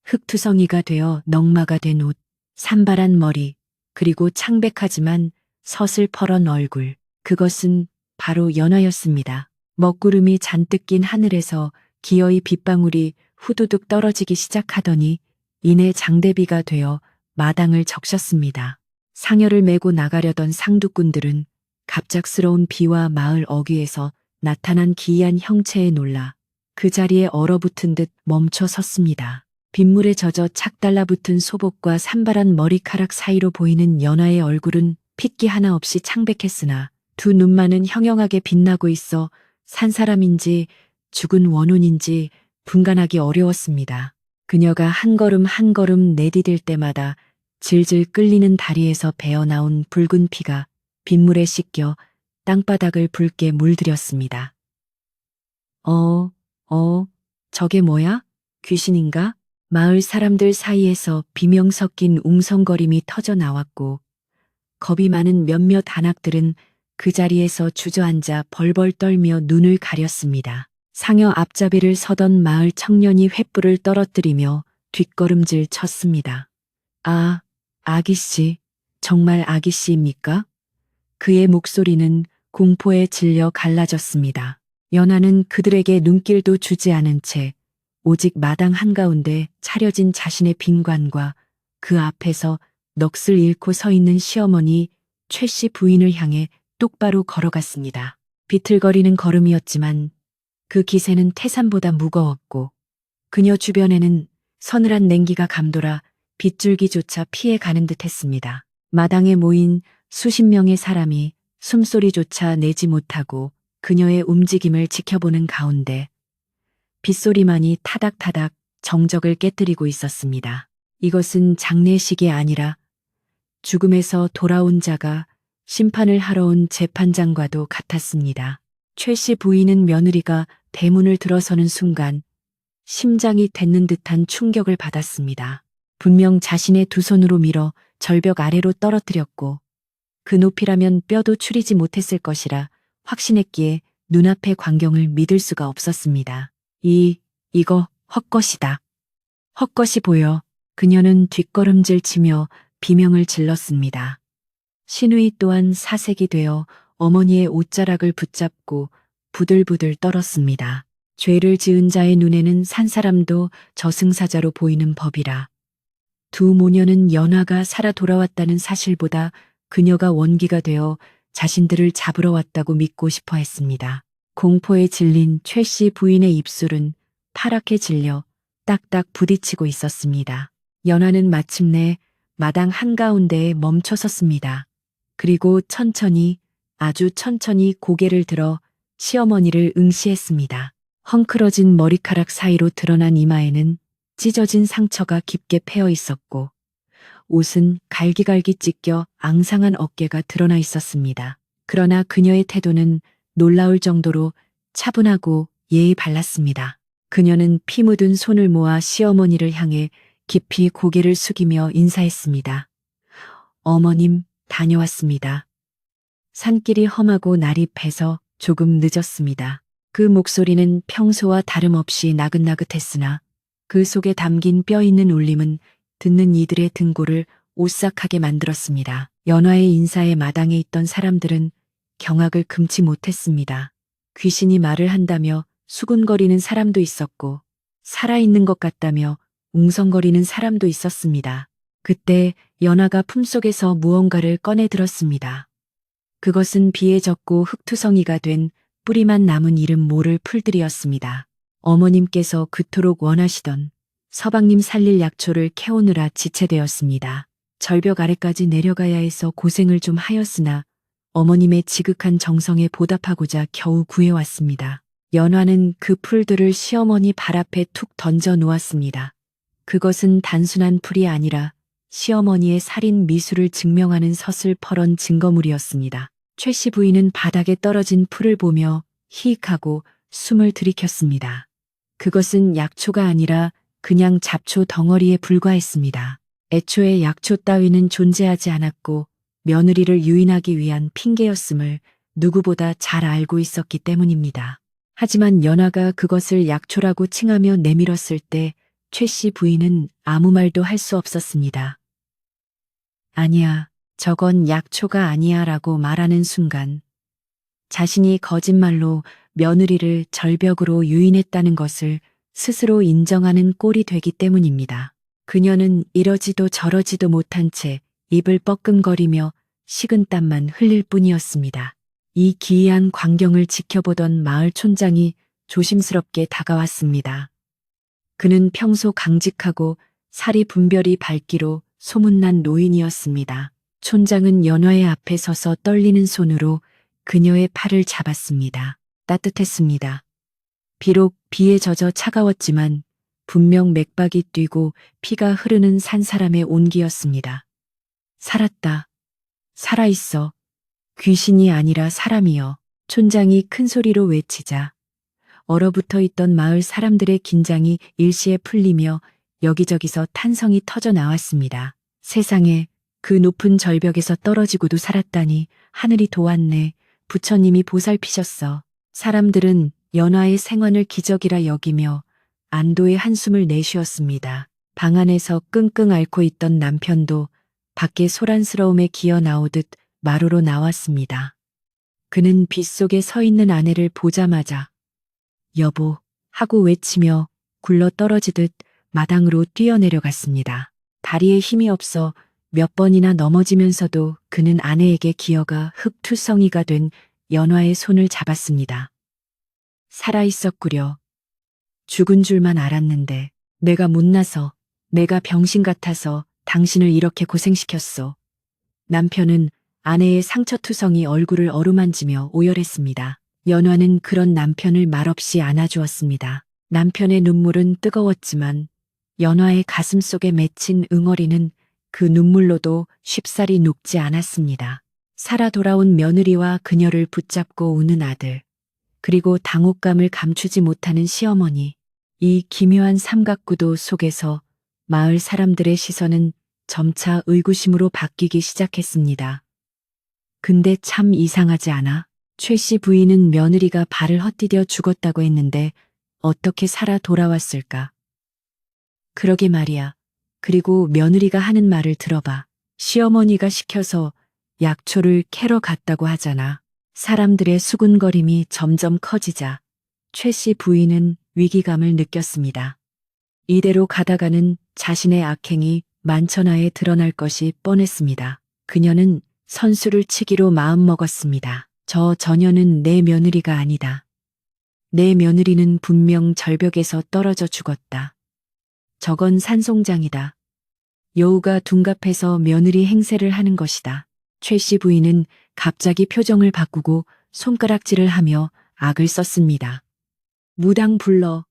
흙투성이가 되어 넝마가 된 옷, 산발한 머리, 그리고 창백하지만 서슬퍼런 얼굴. 그것은 바로 연화였습니다. 먹구름이 잔뜩 낀 하늘에서 기어이 빗방울이 후두둑 떨어지기 시작하더니 이내 장대비가 되어 마당을 적셨습니다. 상여를 메고 나가려던 상두꾼들은 갑작스러운 비와 마을 어귀에서 나타난 기이한 형체에 놀라 그 자리에 얼어붙은 듯 멈춰 섰습니다. 빗물에 젖어 착 달라붙은 소복과 산발한 머리카락 사이로 보이는 연하의 얼굴은 핏기 하나 없이 창백했으나 두 눈만은 형형하게 빛나고 있어 산 사람인지 죽은 원혼인지 분간하기 어려웠습니다. 그녀가 한 걸음 한 걸음 내디딜 때마다 질질 끌리는 다리에서 배어나온 붉은 피가 빗물에 씻겨 땅바닥을 붉게 물들였습니다. 저게 뭐야? 귀신인가? 마을 사람들 사이에서 비명 섞인 웅성거림이 터져 나왔고 겁이 많은 몇몇 안악들은 그 자리에서 주저앉아 벌벌 떨며 눈을 가렸습니다. 상여 앞자리를 서던 마을 청년이 횃불을 떨어뜨리며 뒷걸음질 쳤습니다. 아, 아기씨, 정말 아기씨입니까? 그의 목소리는 공포에 질려 갈라졌습니다. 연하는 그들에게 눈길도 주지 않은 채 오직 마당 한가운데 차려진 자신의 빈관과 그 앞에서 넋을 잃고 서 있는 시어머니 최 씨 부인을 향해 똑바로 걸어갔습니다. 비틀거리는 걸음이었지만 그 기세는 태산보다 무거웠고 그녀 주변에는 서늘한 냉기가 감돌아 빗줄기조차 피해가는 듯 했습니다. 마당에 모인 수십 명의 사람이 숨소리조차 내지 못하고 그녀의 움직임을 지켜보는 가운데 빗소리만이 타닥타닥 정적을 깨뜨리고 있었습니다. 이것은 장례식이 아니라 죽음에서 돌아온 자가 심판을 하러 온 재판장과도 같았습니다. 최 씨 부인은 며느리가 대문을 들어서는 순간 심장이 솟는 듯한 충격을 받았습니다. 분명 자신의 두 손으로 밀어 절벽 아래로 떨어뜨렸고 그 높이라면 뼈도 추리지 못했을 것이라 확신했기에 눈앞의 광경을 믿을 수가 없었습니다. 이거 헛것이다. 헛것이 보여. 그녀는 뒷걸음질 치며 비명을 질렀습니다. 신우이 또한 사색이 되어 어머니의 옷자락을 붙잡고 부들부들 떨었습니다. 죄를 지은 자의 눈에는 산 사람도 저승사자로 보이는 법이라. 두 모녀는 연화가 살아 돌아왔다는 사실보다 그녀가 원기가 되어 자신들을 잡으러 왔다고 믿고 싶어 했습니다. 공포에 질린 최 씨 부인의 입술은 파랗게 질려 딱딱 부딪히고 있었습니다. 연화는 마침내 마당 한가운데에 멈춰 섰습니다. 그리고 천천히, 아주 천천히 고개를 들어 시어머니를 응시했습니다. 헝클어진 머리카락 사이로 드러난 이마에는 찢어진 상처가 깊게 패여 있었고 옷은 갈기갈기 찢겨 앙상한 어깨가 드러나 있었습니다. 그러나 그녀의 태도는 놀라울 정도로 차분하고 예의 발랐습니다. 그녀는 피 묻은 손을 모아 시어머니를 향해 깊이 고개를 숙이며 인사했습니다. 어머님, 다녀왔습니다. 산길이 험하고 날이 패서 조금 늦었습니다. 그 목소리는 평소와 다름없이 나긋나긋했으나 그 속에 담긴 뼈 있는 울림은 듣는 이들의 등골을 오싹하게 만들었습니다. 연화의 인사에 마당에 있던 사람들은 경악을 금치 못했습니다. 귀신이 말을 한다며 수군거리는 사람도 있었고 살아있는 것 같다며 웅성거리는 사람도 있었습니다. 그때 연화가 품속에서 무언가를 꺼내 들었습니다. 그것은 비에 젖고 흙투성이가 된 뿌리만 남은 이름 모를 풀들이었습니다. 어머님께서 그토록 원하시던 서방님 살릴 약초를 캐오느라 지체되었습니다. 절벽 아래까지 내려가야 해서 고생을 좀 하였으나 어머님의 지극한 정성에 보답하고자 겨우 구해왔습니다. 연화는 그 풀들을 시어머니 발 앞에 툭 던져 놓았습니다. 그것은 단순한 풀이 아니라 시어머니의 살인 미수를 증명하는 서슬퍼런 증거물이었습니다. 최 씨 부인은 바닥에 떨어진 풀을 보며 히익하고 숨을 들이켰습니다. 그것은 약초가 아니라 그냥 잡초 덩어리에 불과했습니다. 애초에 약초 따위는 존재하지 않았고 며느리를 유인하기 위한 핑계였음을 누구보다 잘 알고 있었기 때문입니다. 하지만 연화가 그것을 약초라고 칭하며 내밀었을 때 최 씨 부인은 아무 말도 할 수 없었습니다. 아니야, 저건 약초가 아니야 라고 말하는 순간 자신이 거짓말로 며느리를 절벽으로 유인했다는 것을 스스로 인정하는 꼴이 되기 때문입니다. 그녀는 이러지도 저러지도 못한 채 입을 뻐끔거리며 식은땀만 흘릴 뿐이었습니다. 이 기이한 광경을 지켜보던 마을 촌장이 조심스럽게 다가왔습니다. 그는 평소 강직하고 살이 분별이 밝기로 소문난 노인이었습니다. 촌장은 연화의 앞에 서서 떨리는 손으로 그녀의 팔을 잡았습니다. 따뜻했습니다. 비록 비에 젖어 차가웠지만 분명 맥박이 뛰고 피가 흐르는 산 사람의 온기였습니다. 살았다. 살아있어. 귀신이 아니라 사람이여. 촌장이 큰 소리로 외치자 얼어붙어 있던 마을 사람들의 긴장이 일시에 풀리며 여기저기서 탄성이 터져 나왔습니다. 세상에, 그 높은 절벽에서 떨어지고도 살았다니 하늘이 도왔네. 부처님이 보살피셨어. 사람들은 연화의 생환을 기적이라 여기며 안도의 한숨을 내쉬었습니다. 방 안에서 끙끙 앓고 있던 남편도 밖에 소란스러움에 기어 나오듯 마루로 나왔습니다. 그는 빗속에 서 있는 아내를 보자마자 여보 하고 외치며 굴러 떨어지듯 마당으로 뛰어내려갔습니다. 다리에 힘이 없어 몇 번이나 넘어지면서도 그는 아내에게 기어가 흙투성이가 된 연화의 손을 잡았습니다. 살아있었구려. 죽은 줄만 알았는데 내가 못나서 내가 병신 같아서 당신을 이렇게 고생시켰소. 남편은 아내의 상처투성이 얼굴을 어루만지며 오열했습니다. 연화는 그런 남편을 말없이 안아주었습니다. 남편의 눈물은 뜨거웠지만 연화의 가슴 속에 맺힌 응어리는 그 눈물로도 쉽사리 녹지 않았습니다. 살아 돌아온 며느리와 그녀를 붙잡고 우는 아들, 그리고 당혹감을 감추지 못하는 시어머니, 이 기묘한 삼각구도 속에서 마을 사람들의 시선은 점차 의구심으로 바뀌기 시작했습니다. 근데 참 이상하지 않아? 최 씨 부인은 며느리가 발을 헛디뎌 죽었다고 했는데 어떻게 살아 돌아왔을까? 그러게 말이야. 그리고 며느리가 하는 말을 들어봐. 시어머니가 시켜서 약초를 캐러 갔다고 하잖아. 사람들의 수군거림이 점점 커지자 최 씨 부인은 위기감을 느꼈습니다. 이대로 가다가는 자신의 악행이 만천하에 드러날 것이 뻔했습니다. 그녀는 선수를 치기로 마음먹었습니다. 저 처녀는 내 며느리가 아니다. 내 며느리는 분명 절벽에서 떨어져 죽었다. 저건 산송장이다. 여우가 둔갑해서 며느리 행세를 하는 것이다. 최 씨 부인은 갑자기 표정을 바꾸고 손가락질을 하며 악을 썼습니다. 무당 불러.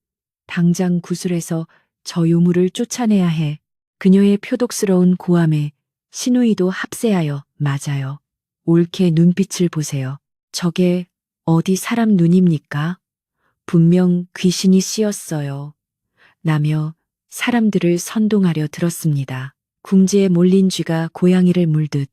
당장 구슬해서 저 요물을 쫓아내야 해. 그녀의 표독스러운 고함에 신우이도 합세하여 맞아요. 옳게 눈빛을 보세요. 저게 어디 사람 눈입니까? 분명 귀신이 씌었어요. 라며 사람들을 선동하려 들었습니다. 궁지에 몰린 쥐가 고양이를 물듯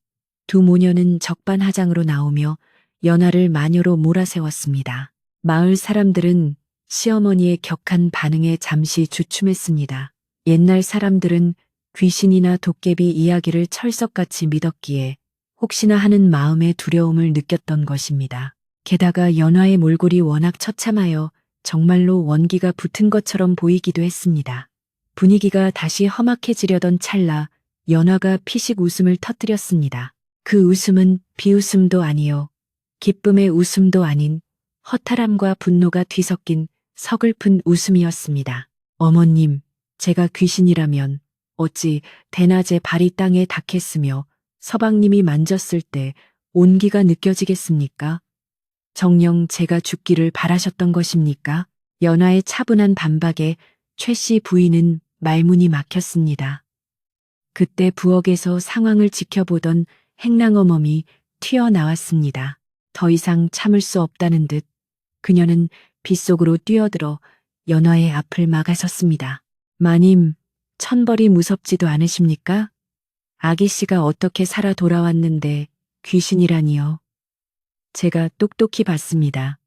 두 모녀는 적반하장으로 나오며 연화를 마녀로 몰아세웠습니다. 마을 사람들은 시어머니의 격한 반응에 잠시 주춤했습니다. 옛날 사람들은 귀신이나 도깨비 이야기를 철석같이 믿었기에 혹시나 하는 마음의 두려움을 느꼈던 것입니다. 게다가 연화의 몰골이 워낙 처참하여 정말로 원기가 붙은 것처럼 보이기도 했습니다. 분위기가 다시 험악해지려던 찰나 연화가 피식 웃음을 터뜨렸습니다. 그 웃음은 비웃음도 아니요 기쁨의 웃음도 아닌 허탈함과 분노가 뒤섞인 서글픈 웃음이었습니다. 어머님, 제가 귀신이라면 어찌 대낮에 발이 땅에 닿겠으며 서방님이 만졌을 때 온기가 느껴지겠습니까? 정녕 제가 죽기를 바라셨던 것입니까? 연화의 차분한 반박에 최 씨 부인은 말문이 막혔습니다. 그때 부엌에서 상황을 지켜보던 행랑어멈이 튀어나왔습니다. 더 이상 참을 수 없다는 듯 그녀는 빗속으로 뛰어들어 연화의 앞을 막아섰습니다. 마님, 천벌이 무섭지도 않으십니까? 아기 씨가 어떻게 살아 돌아왔는데 귀신이라니요. 제가 똑똑히 봤습니다.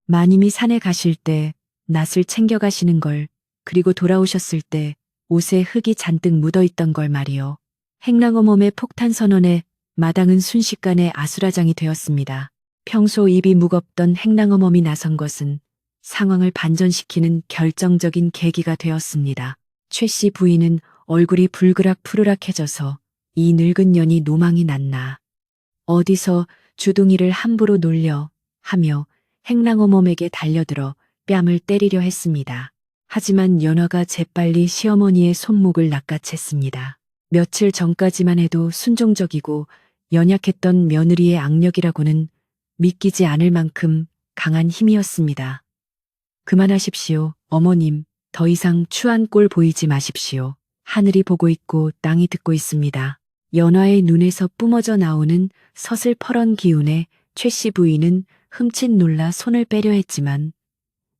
마님이 산에 가실 때 낫을 챙겨가시는 걸, 그리고 돌아오셨을 때 옷에 흙이 잔뜩 묻어있던 걸 말이요. 행랑어멈의 폭탄 선언에 마당은 순식간에 아수라장이 되었습니다. 평소 입이 무겁던 행랑어멈이 나선 것은 상황을 반전시키는 결정적인 계기가 되었습니다. 최 씨 부인은 얼굴이 불그락 푸르락해져서 이 늙은 년이 노망이 났나. 어디서 주둥이를 함부로 놀려 하며 행랑어멈에게 달려들어 뺨을 때리려 했습니다. 하지만 연화가 재빨리 시어머니의 손목을 낚아챘습니다. 며칠 전까지만 해도 순종적이고 연약했던 며느리의 악력이라고는 믿기지 않을 만큼 강한 힘이었습니다. 그만하십시오, 어머님. 더 이상 추한 꼴 보이지 마십시오. 하늘이 보고 있고 땅이 듣고 있습니다. 연화의 눈에서 뿜어져 나오는 서슬퍼런 기운에 최 씨 부인은 흠칫 놀라 손을 빼려 했지만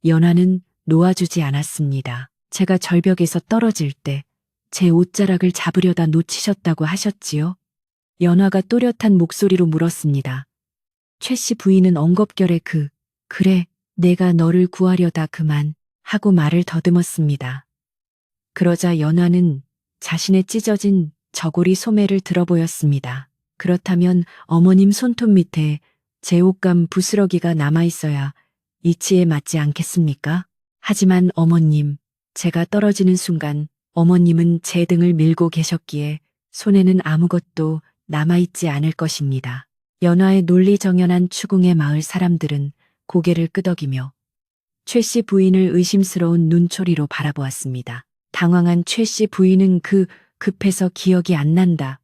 연화는 놓아주지 않았습니다. 제가 절벽에서 떨어질 때 제 옷자락을 잡으려다 놓치셨다고 하셨지요? 연화가 또렷한 목소리로 물었습니다. 최 씨 부인은 엉겁결에 그래, 내가 너를 구하려다 그만 하고 말을 더듬었습니다. 그러자 연화는 자신의 찢어진 저고리 소매를 들어보였습니다. 그렇다면 어머님 손톱 밑에 제 옷감 부스러기가 남아있어야 이치에 맞지 않겠습니까? 하지만 어머님, 제가 떨어지는 순간 어머님은 제 등을 밀고 계셨기에 손에는 아무것도 남아있지 않을 것입니다. 연화의 논리정연한 추궁의 마을 사람들은 고개를 끄덕이며 최 씨 부인을 의심스러운 눈초리로 바라보았습니다. 당황한 최 씨 부인은 급해서 기억이 안 난다.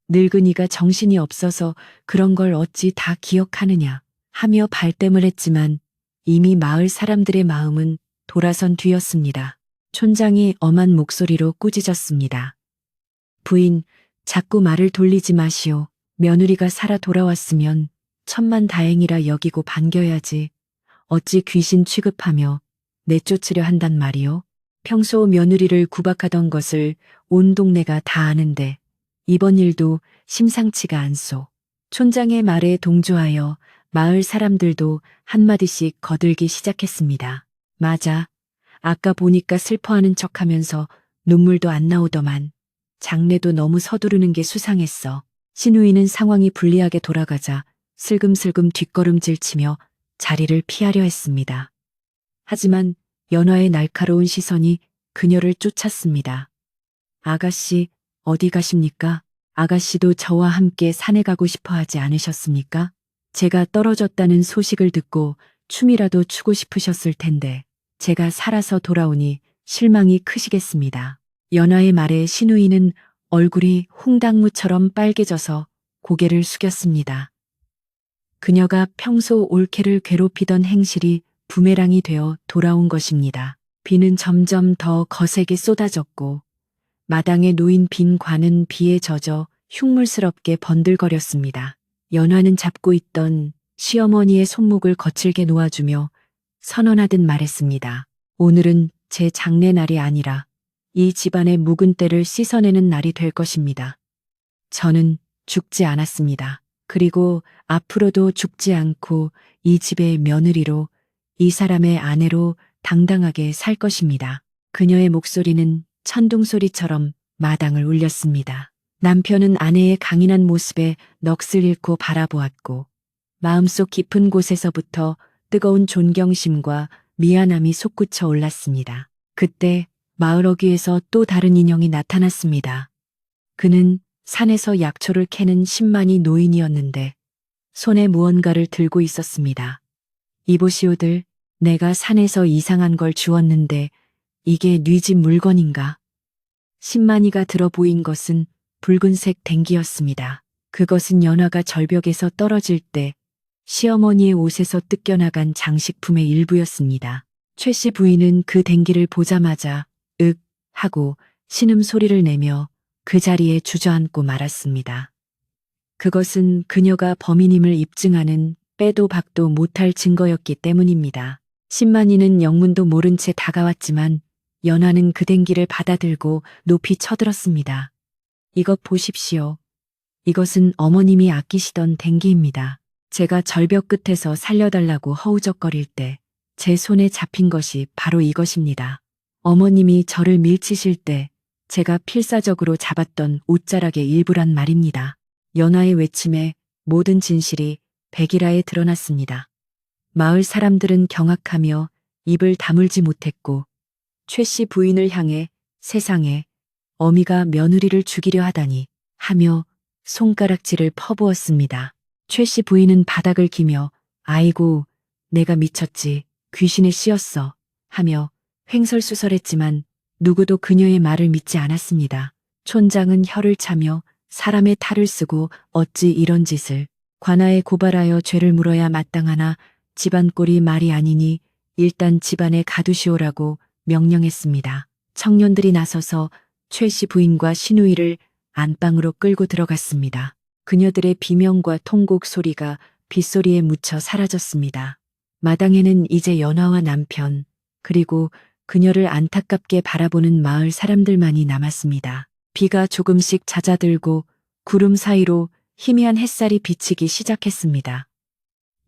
늙은이가 정신이 없어서 그런 걸 어찌 다 기억하느냐 하며 발뺌을 했지만 이미 마을 사람들의 마음은 돌아선 뒤였습니다. 촌장이 엄한 목소리로 꾸짖었습니다. 부인, 자꾸 말을 돌리지 마시오. 며느리가 살아 돌아왔으면 천만다행이라 여기고 반겨야지. 어찌 귀신 취급하며 내쫓으려 한단 말이오. 평소 며느리를 구박하던 것을 온 동네가 다 아는데 이번 일도 심상치가 않소. 촌장의 말에 동조하여 마을 사람들도 한마디씩 거들기 시작했습니다. 맞아. 아까 보니까 슬퍼하는 척하면서 눈물도 안 나오더만. 장례도 너무 서두르는 게 수상했어. 신우이는 상황이 불리하게 돌아가자 슬금슬금 뒷걸음질 치며 자리를 피하려 했습니다. 하지만 연화의 날카로운 시선이 그녀를 쫓았습니다. 아가씨, 어디 가십니까? 아가씨도 저와 함께 산에 가고 싶어 하지 않으셨습니까? 제가 떨어졌다는 소식을 듣고 춤이라도 추고 싶으셨을 텐데 제가 살아서 돌아오니 실망이 크시겠습니다. 연화의 말에 신우이는 얼굴이 홍당무처럼 빨개져서 고개를 숙였습니다. 그녀가 평소 올케를 괴롭히던 행실이 부메랑이 되어 돌아온 것입니다. 비는 점점 더 거세게 쏟아졌고 마당에 놓인 빈 관은 비에 젖어 흉물스럽게 번들거렸습니다. 연화는 잡고 있던 시어머니의 손목을 거칠게 놓아주며 선언하듯 말했습니다. 오늘은 제 장례날이 아니라 이 집안의 묵은 때를 씻어내는 날이 될 것입니다. 저는 죽지 않았습니다. 그리고 앞으로도 죽지 않고 이 집의 며느리로 이 사람의 아내로 당당하게 살 것입니다. 그녀의 목소리는 천둥소리처럼 마당을 울렸습니다. 남편은 아내의 강인한 모습에 넋을 잃고 바라보았고 마음속 깊은 곳에서부터 뜨거운 존경심과 미안함이 솟구쳐 올랐습니다. 그때 마을 어귀에서 또 다른 인형이 나타났습니다. 그는 산에서 약초를 캐는 신만이 노인이었는데 손에 무언가를 들고 있었습니다. 이보시오들, 내가 산에서 이상한 걸 주웠는데 이게 네 집 물건인가? 신만이가 들어 보인 것은 붉은색 댕기였습니다. 그것은 연화가 절벽에서 떨어질 때 시어머니의 옷에서 뜯겨나간 장식품의 일부였습니다. 최 씨 부인은 그 댕기를 보자마자 윽 하고 신음소리를 내며 그 자리에 주저앉고 말았습니다. 그것은 그녀가 범인임을 입증하는 빼도 박도 못할 증거였기 때문입니다. 신만이는 영문도 모른 채 다가왔지만 연화는 그 댕기를 받아들고 높이 쳐들었습니다. 이것 보십시오. 이것은 어머님이 아끼시던 댕기입니다. 제가 절벽 끝에서 살려달라고 허우적거릴 때 제 손에 잡힌 것이 바로 이것입니다. 어머님이 저를 밀치실 때 제가 필사적으로 잡았던 옷자락의 일부란 말입니다. 연화의 외침에 모든 진실이 백일하에 드러났습니다. 마을 사람들은 경악하며 입을 다물지 못했고 최 씨 부인을 향해 세상에 어미가 며느리를 죽이려 하다니 하며 손가락질을 퍼부었습니다. 최 씨 부인은 바닥을 기며 아이고 내가 미쳤지 귀신에 씌었어 하며 횡설수설했지만 누구도 그녀의 말을 믿지 않았습니다. 촌장은 혀를 차며 사람의 탈을 쓰고 어찌 이런 짓을 관아에 고발하여 죄를 물어야 마땅하나 집안 꼴이 말이 아니니 일단 집안에 가두시오라고 명령했습니다. 청년들이 나서서 최 씨 부인과 시누이를 안방으로 끌고 들어갔습니다. 그녀들의 비명과 통곡 소리가 빗소리에 묻혀 사라졌습니다. 마당에는 이제 연화와 남편, 그리고 그녀를 안타깝게 바라보는 마을 사람들만이 남았습니다. 비가 조금씩 잦아들고 구름 사이로 희미한 햇살이 비치기 시작했습니다.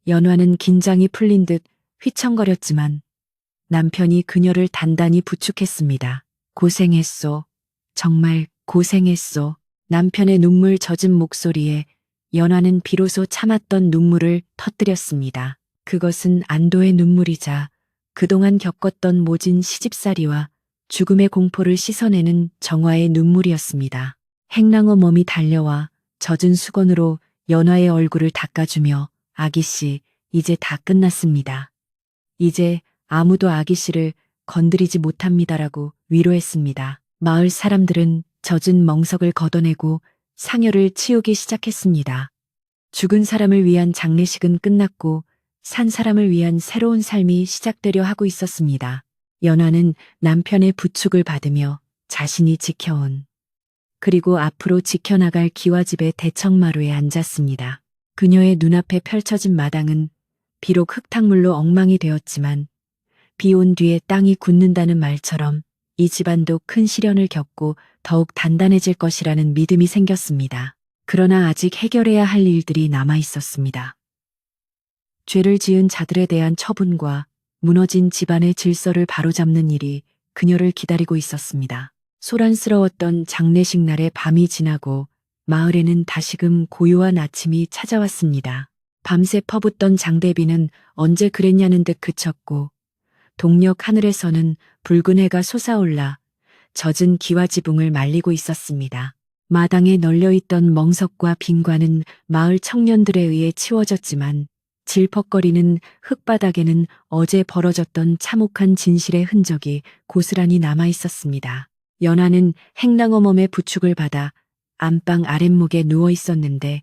연화는 긴장이 풀린 듯 휘청거렸지만 남편이 그녀를 단단히 부축했습니다. 고생했소. 정말 고생했소. 남편의 눈물 젖은 목소리에 연화는 비로소 참았던 눈물을 터뜨렸습니다. 그것은 안도의 눈물이자 그동안 겪었던 모진 시집살이와 죽음의 공포를 씻어내는 정화의 눈물이었습니다. 행랑어 몸이 달려와 젖은 수건으로 연화의 얼굴을 닦아주며 아기씨, 이제 다 끝났습니다. 이제 아무도 아기씨를 건드리지 못합니다라고 위로했습니다. 마을 사람들은 젖은 멍석을 걷어내고 상여를 치우기 시작했습니다. 죽은 사람을 위한 장례식은 끝났고 산 사람을 위한 새로운 삶이 시작되려 하고 있었습니다. 연화는 남편의 부축을 받으며 자신이 지켜온 그리고 앞으로 지켜나갈 기와집의 대청마루에 앉았습니다. 그녀의 눈앞에 펼쳐진 마당은 비록 흙탕물로 엉망이 되었지만 비 온 뒤에 땅이 굳는다는 말처럼 이 집안도 큰 시련을 겪고 더욱 단단해질 것이라는 믿음이 생겼습니다. 그러나 아직 해결해야 할 일들이 남아 있었습니다. 죄를 지은 자들에 대한 처분과 무너진 집안의 질서를 바로잡는 일이 그녀를 기다리고 있었습니다. 소란스러웠던 장례식 날의 밤이 지나고 마을에는 다시금 고요한 아침이 찾아왔습니다. 밤새 퍼붓던 장대비는 언제 그랬냐는 듯 그쳤고 동력 하늘에서는 붉은 해가 솟아올라 젖은 기와지붕을 말리고 있었습니다. 마당에 널려있던 멍석과 빈관은 마을 청년들에 의해 치워졌지만 질퍽거리는 흙바닥에는 어제 벌어졌던 참혹한 진실의 흔적이 고스란히 남아 있었습니다. 연화는 행랑어 몸의 부축을 받아 안방 아랫목에 누워 있었는데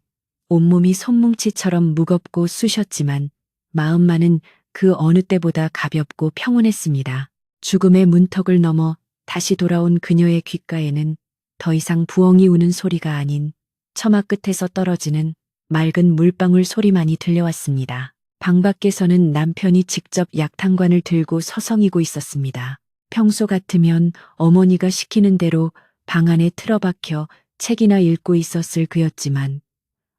온몸이 손뭉치처럼 무겁고 쑤셨지만 마음만은 그 어느 때보다 가볍고 평온했습니다. 죽음의 문턱을 넘어 다시 돌아온 그녀의 귓가에는 더 이상 부엉이 우는 소리가 아닌 처마 끝에서 떨어지는 맑은 물방울 소리만이 들려왔습니다. 방 밖에서는 남편이 직접 약탕관을 들고 서성이고 있었습니다. 평소 같으면 어머니가 시키는 대로 방 안에 틀어박혀 책이나 읽고 있었을 그였지만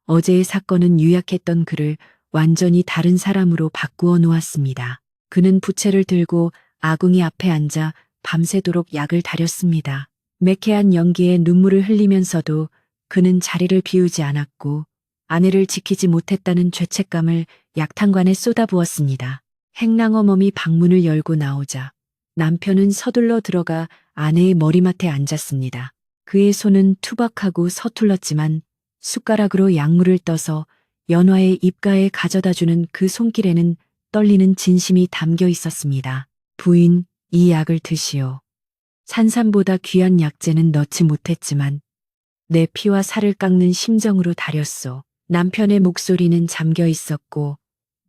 어제의 사건은 유약했던 그를 완전히 다른 사람으로 바꾸어 놓았습니다. 그는 부채를 들고 아궁이 앞에 앉아 밤새도록 약을 다렸습니다. 매캐한 연기에 눈물을 흘리면서도 그는 자리를 비우지 않았고 아내를 지키지 못했다는 죄책감을 약탕관에 쏟아부었습니다. 행랑어 몸이 방문을 열고 나오자 남편은 서둘러 들어가 아내의 머리맡에 앉았습니다. 그의 손은 투박하고 서툴렀지만 숟가락으로 약물을 떠서 연화의 입가에 가져다주는 그 손길에는 떨리는 진심이 담겨 있었습니다. 부인, 이 약을 드시오. 산삼보다 귀한 약재는 넣지 못했지만 내 피와 살을 깎는 심정으로 다렸소. 남편의 목소리는 잠겨 있었고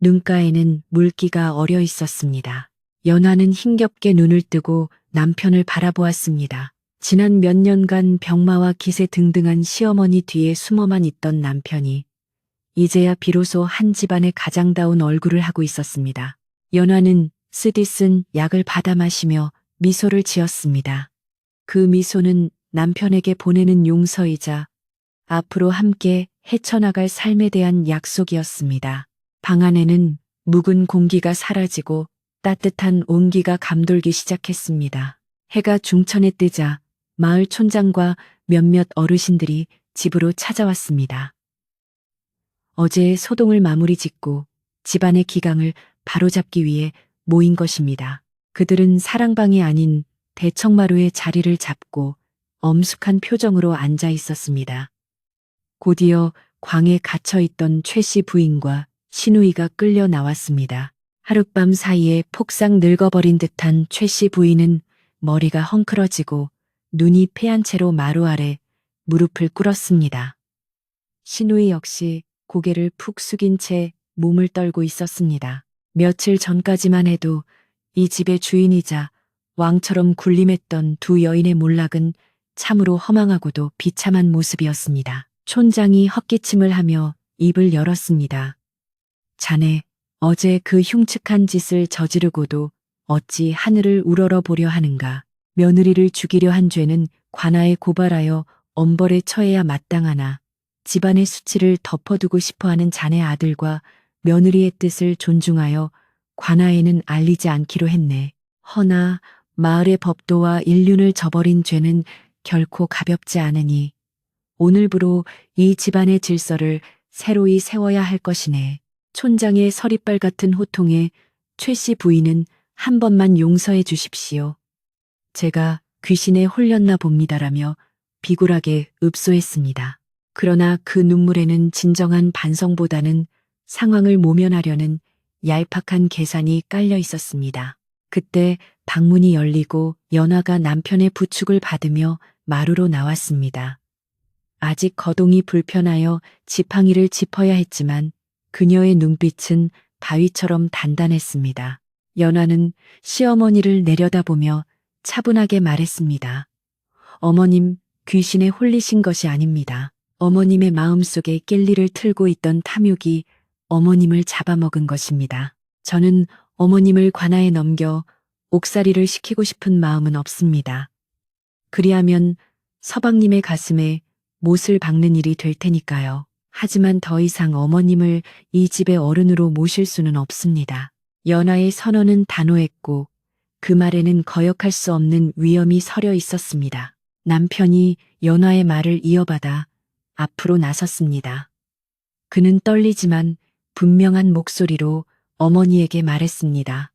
눈가에는 물기가 어려 있었습니다. 연화는 힘겹게 눈을 뜨고 남편을 바라보았습니다. 지난 몇 년간 병마와 기세 등등한 시어머니 뒤에 숨어만 있던 남편이 이제야 비로소 한 집안의 가장다운 얼굴을 하고 있었습니다. 연화는 쓰디 쓴 약을 받아 마시며 미소를 지었습니다. 그 미소는 남편에게 보내는 용서이자 앞으로 함께 헤쳐나갈 삶에 대한 약속이었습니다. 방 안에는 묵은 공기가 사라지고 따뜻한 온기가 감돌기 시작했습니다. 해가 중천에 뜨자 마을 촌장과 몇몇 어르신들이 집으로 찾아왔습니다. 어제의 소동을 마무리 짓고 집안의 기강을 바로잡기 위해 모인 것입니다. 그들은 사랑방이 아닌 대청마루에 자리를 잡고 엄숙한 표정으로 앉아 있었습니다. 곧이어 광에 갇혀있던 최 씨 부인과 시누이가 끌려 나왔습니다. 하룻밤 사이에 폭삭 늙어버린 듯한 최 씨 부인은 머리가 헝클어지고 눈이 패한 채로 마루 아래 무릎을 꿇었습니다. 시누이 역시 고개를 푹 숙인 채 몸을 떨고 있었습니다. 며칠 전까지만 해도 이 집의 주인이자 왕처럼 군림했던 두 여인의 몰락은 참으로 허망하고도 비참한 모습이었습니다. 촌장이 헛기침을 하며 입을 열었습니다. 자네, 어제 그 흉측한 짓을 저지르고도 어찌 하늘을 우러러 보려 하는가. 며느리를 죽이려 한 죄는 관아에 고발하여 엄벌에 처해야 마땅하나 집안의 수치를 덮어두고 싶어하는 자네 아들과 며느리의 뜻을 존중하여 관아에는 알리지 않기로 했네. 허나 마을의 법도와 인륜을 저버린 죄는 결코 가볍지 않으니 오늘부로 이 집안의 질서를 새로이 세워야 할 것이네. 촌장의 서리빨 같은 호통에 최 씨 부인은 한 번만 용서해 주십시오. 제가 귀신에 홀렸나 봅니다라며 비굴하게 읍소했습니다. 그러나 그 눈물에는 진정한 반성보다는 상황을 모면하려는 얄팍한 계산이 깔려 있었습니다. 그때 방문이 열리고 연화가 남편의 부축을 받으며 마루로 나왔습니다. 아직 거동이 불편하여 지팡이를 짚어야 했지만 그녀의 눈빛은 바위처럼 단단했습니다. 연화는 시어머니를 내려다보며 차분하게 말했습니다. 어머님, 귀신에 홀리신 것이 아닙니다. 어머님의 마음속에 낄리를 틀고 있던 탐욕이 어머님을 잡아먹은 것입니다. 저는 어머님을 관아에 넘겨 옥살이를 시키고 싶은 마음은 없습니다. 그리하면 서방님의 가슴에 못을 박는 일이 될 테니까요. 하지만 더 이상 어머님을 이 집의 어른으로 모실 수는 없습니다. 연하의 선언은 단호했고 그 말에는 거역할 수 없는 위엄이 서려 있었습니다. 남편이 연하의 말을 이어받아 앞으로 나섰습니다. 그는 떨리지만 분명한 목소리로 어머니에게 말했습니다.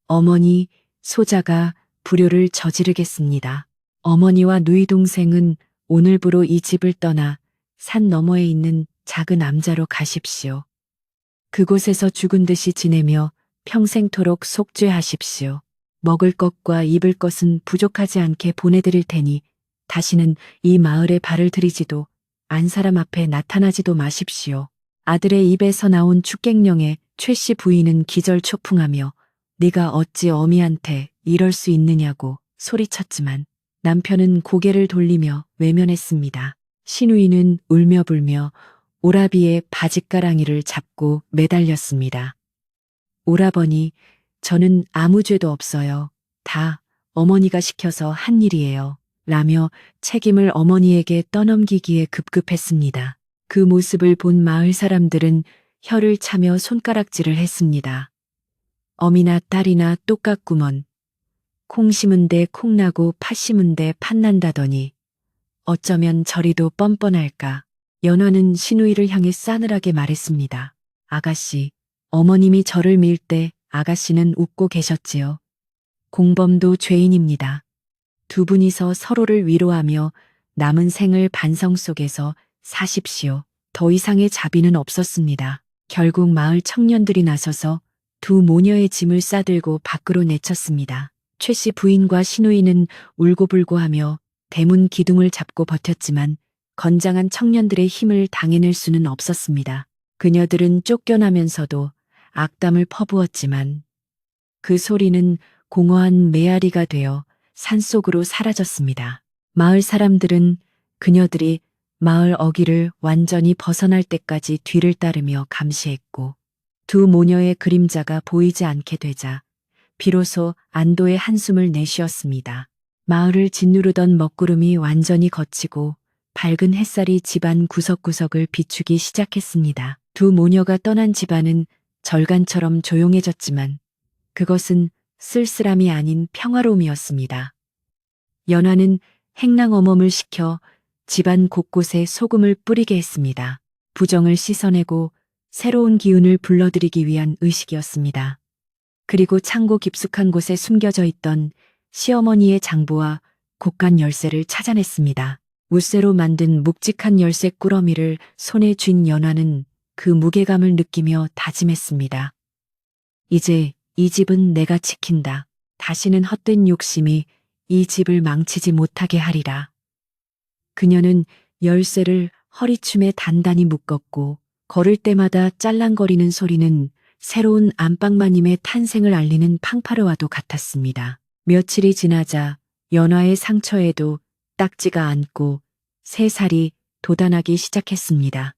어머니, 소자가 불효를 저지르겠습니다. 어머니와 누이 동생은 오늘부로 이 집을 떠나 산 너머에 있는 작은 암자로 가십시오. 그곳에서 죽은 듯이 지내며 평생토록 속죄하십시오. 먹을 것과 입을 것은 부족하지 않게 보내드릴 테니 다시는 이 마을에 발을 들이지도 안 사람 앞에 나타나지도 마십시오. 아들의 입에서 나온 축객령에 최 씨 부인은 기절초풍하며 네가 어찌 어미한테 이럴 수 있느냐고 소리쳤지만 남편은 고개를 돌리며 외면했습니다. 시누이는 울며불며 오라비의 바짓가랑이를 잡고 매달렸습니다. 오라버니, 저는 아무 죄도 없어요. 다 어머니가 시켜서 한 일이에요. 라며 책임을 어머니에게 떠넘기기에 급급했습니다. 그 모습을 본 마을 사람들은 혀를 차며 손가락질을 했습니다. 어미나 딸이나 똑같구먼. 콩 심은데 콩 나고 팥 심은데 팥 난다더니 어쩌면 저리도 뻔뻔할까. 연화는 시누이를 향해 싸늘하게 말했습니다. 아가씨, 어머님이 저를 밀 때 아가씨는 웃고 계셨지요. 공범도 죄인입니다. 두 분이서 서로를 위로하며 남은 생을 반성 속에서 사십시오. 더 이상의 자비는 없었습니다. 결국 마을 청년들이 나서서 두 모녀의 짐을 싸들고 밖으로 내쳤습니다. 최 씨 부인과 시누이는 울고불고하며 대문 기둥을 잡고 버텼지만 건장한 청년들의 힘을 당해낼 수는 없었습니다. 그녀들은 쫓겨나면서도 악담을 퍼부었지만 그 소리는 공허한 메아리가 되어 산속으로 사라졌습니다. 마을 사람들은 그녀들이 마을 어귀를 완전히 벗어날 때까지 뒤를 따르며 감시했고 두 모녀의 그림자가 보이지 않게 되자 비로소 안도의 한숨을 내쉬었습니다. 마을을 짓누르던 먹구름이 완전히 걷히고 밝은 햇살이 집안 구석구석을 비추기 시작했습니다. 두 모녀가 떠난 집안은 절간처럼 조용해졌지만 그것은 쓸쓸함이 아닌 평화로움이었습니다. 연화는 행랑어멈을 시켜 집안 곳곳에 소금을 뿌리게 했습니다. 부정을 씻어내고 새로운 기운을 불러들이기 위한 의식이었습니다. 그리고 창고 깊숙한 곳에 숨겨져 있던 시어머니의 장부와 곡간 열쇠를 찾아냈습니다. 무쇠로 만든 묵직한 열쇠 꾸러미를 손에 쥔 연화는 그 무게감을 느끼며 다짐했습니다. 이제 이 집은 내가 지킨다. 다시는 헛된 욕심이 이 집을 망치지 못하게 하리라. 그녀는 열쇠를 허리춤에 단단히 묶었고 걸을 때마다 짤랑거리는 소리는 새로운 안방마님의 탄생을 알리는 팡파르와도 같았습니다. 며칠이 지나자 연화의 상처에도 딱지가 앉고 새살이 돋아나기 시작했습니다.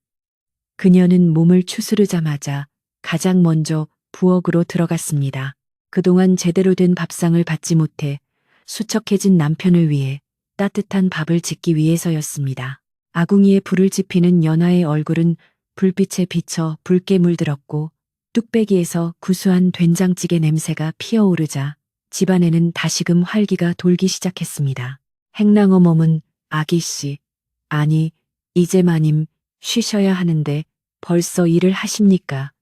그녀는 몸을 추스르자마자 가장 먼저 부엌으로 들어갔습니다. 그동안 제대로 된 밥상을 받지 못해 수척해진 남편을 위해 따뜻한 밥을 짓기 위해서였습니다. 아궁이에 불을 지피는 연화의 얼굴은 불빛에 비쳐 붉게 물들었고 뚝배기에서 구수한 된장찌개 냄새가 피어오르자 집안에는 다시금 활기가 돌기 시작했습니다. 행랑어 몸은 아기씨, 아니 이제 마님 쉬셔야 하는데 벌써 일을 하십니까?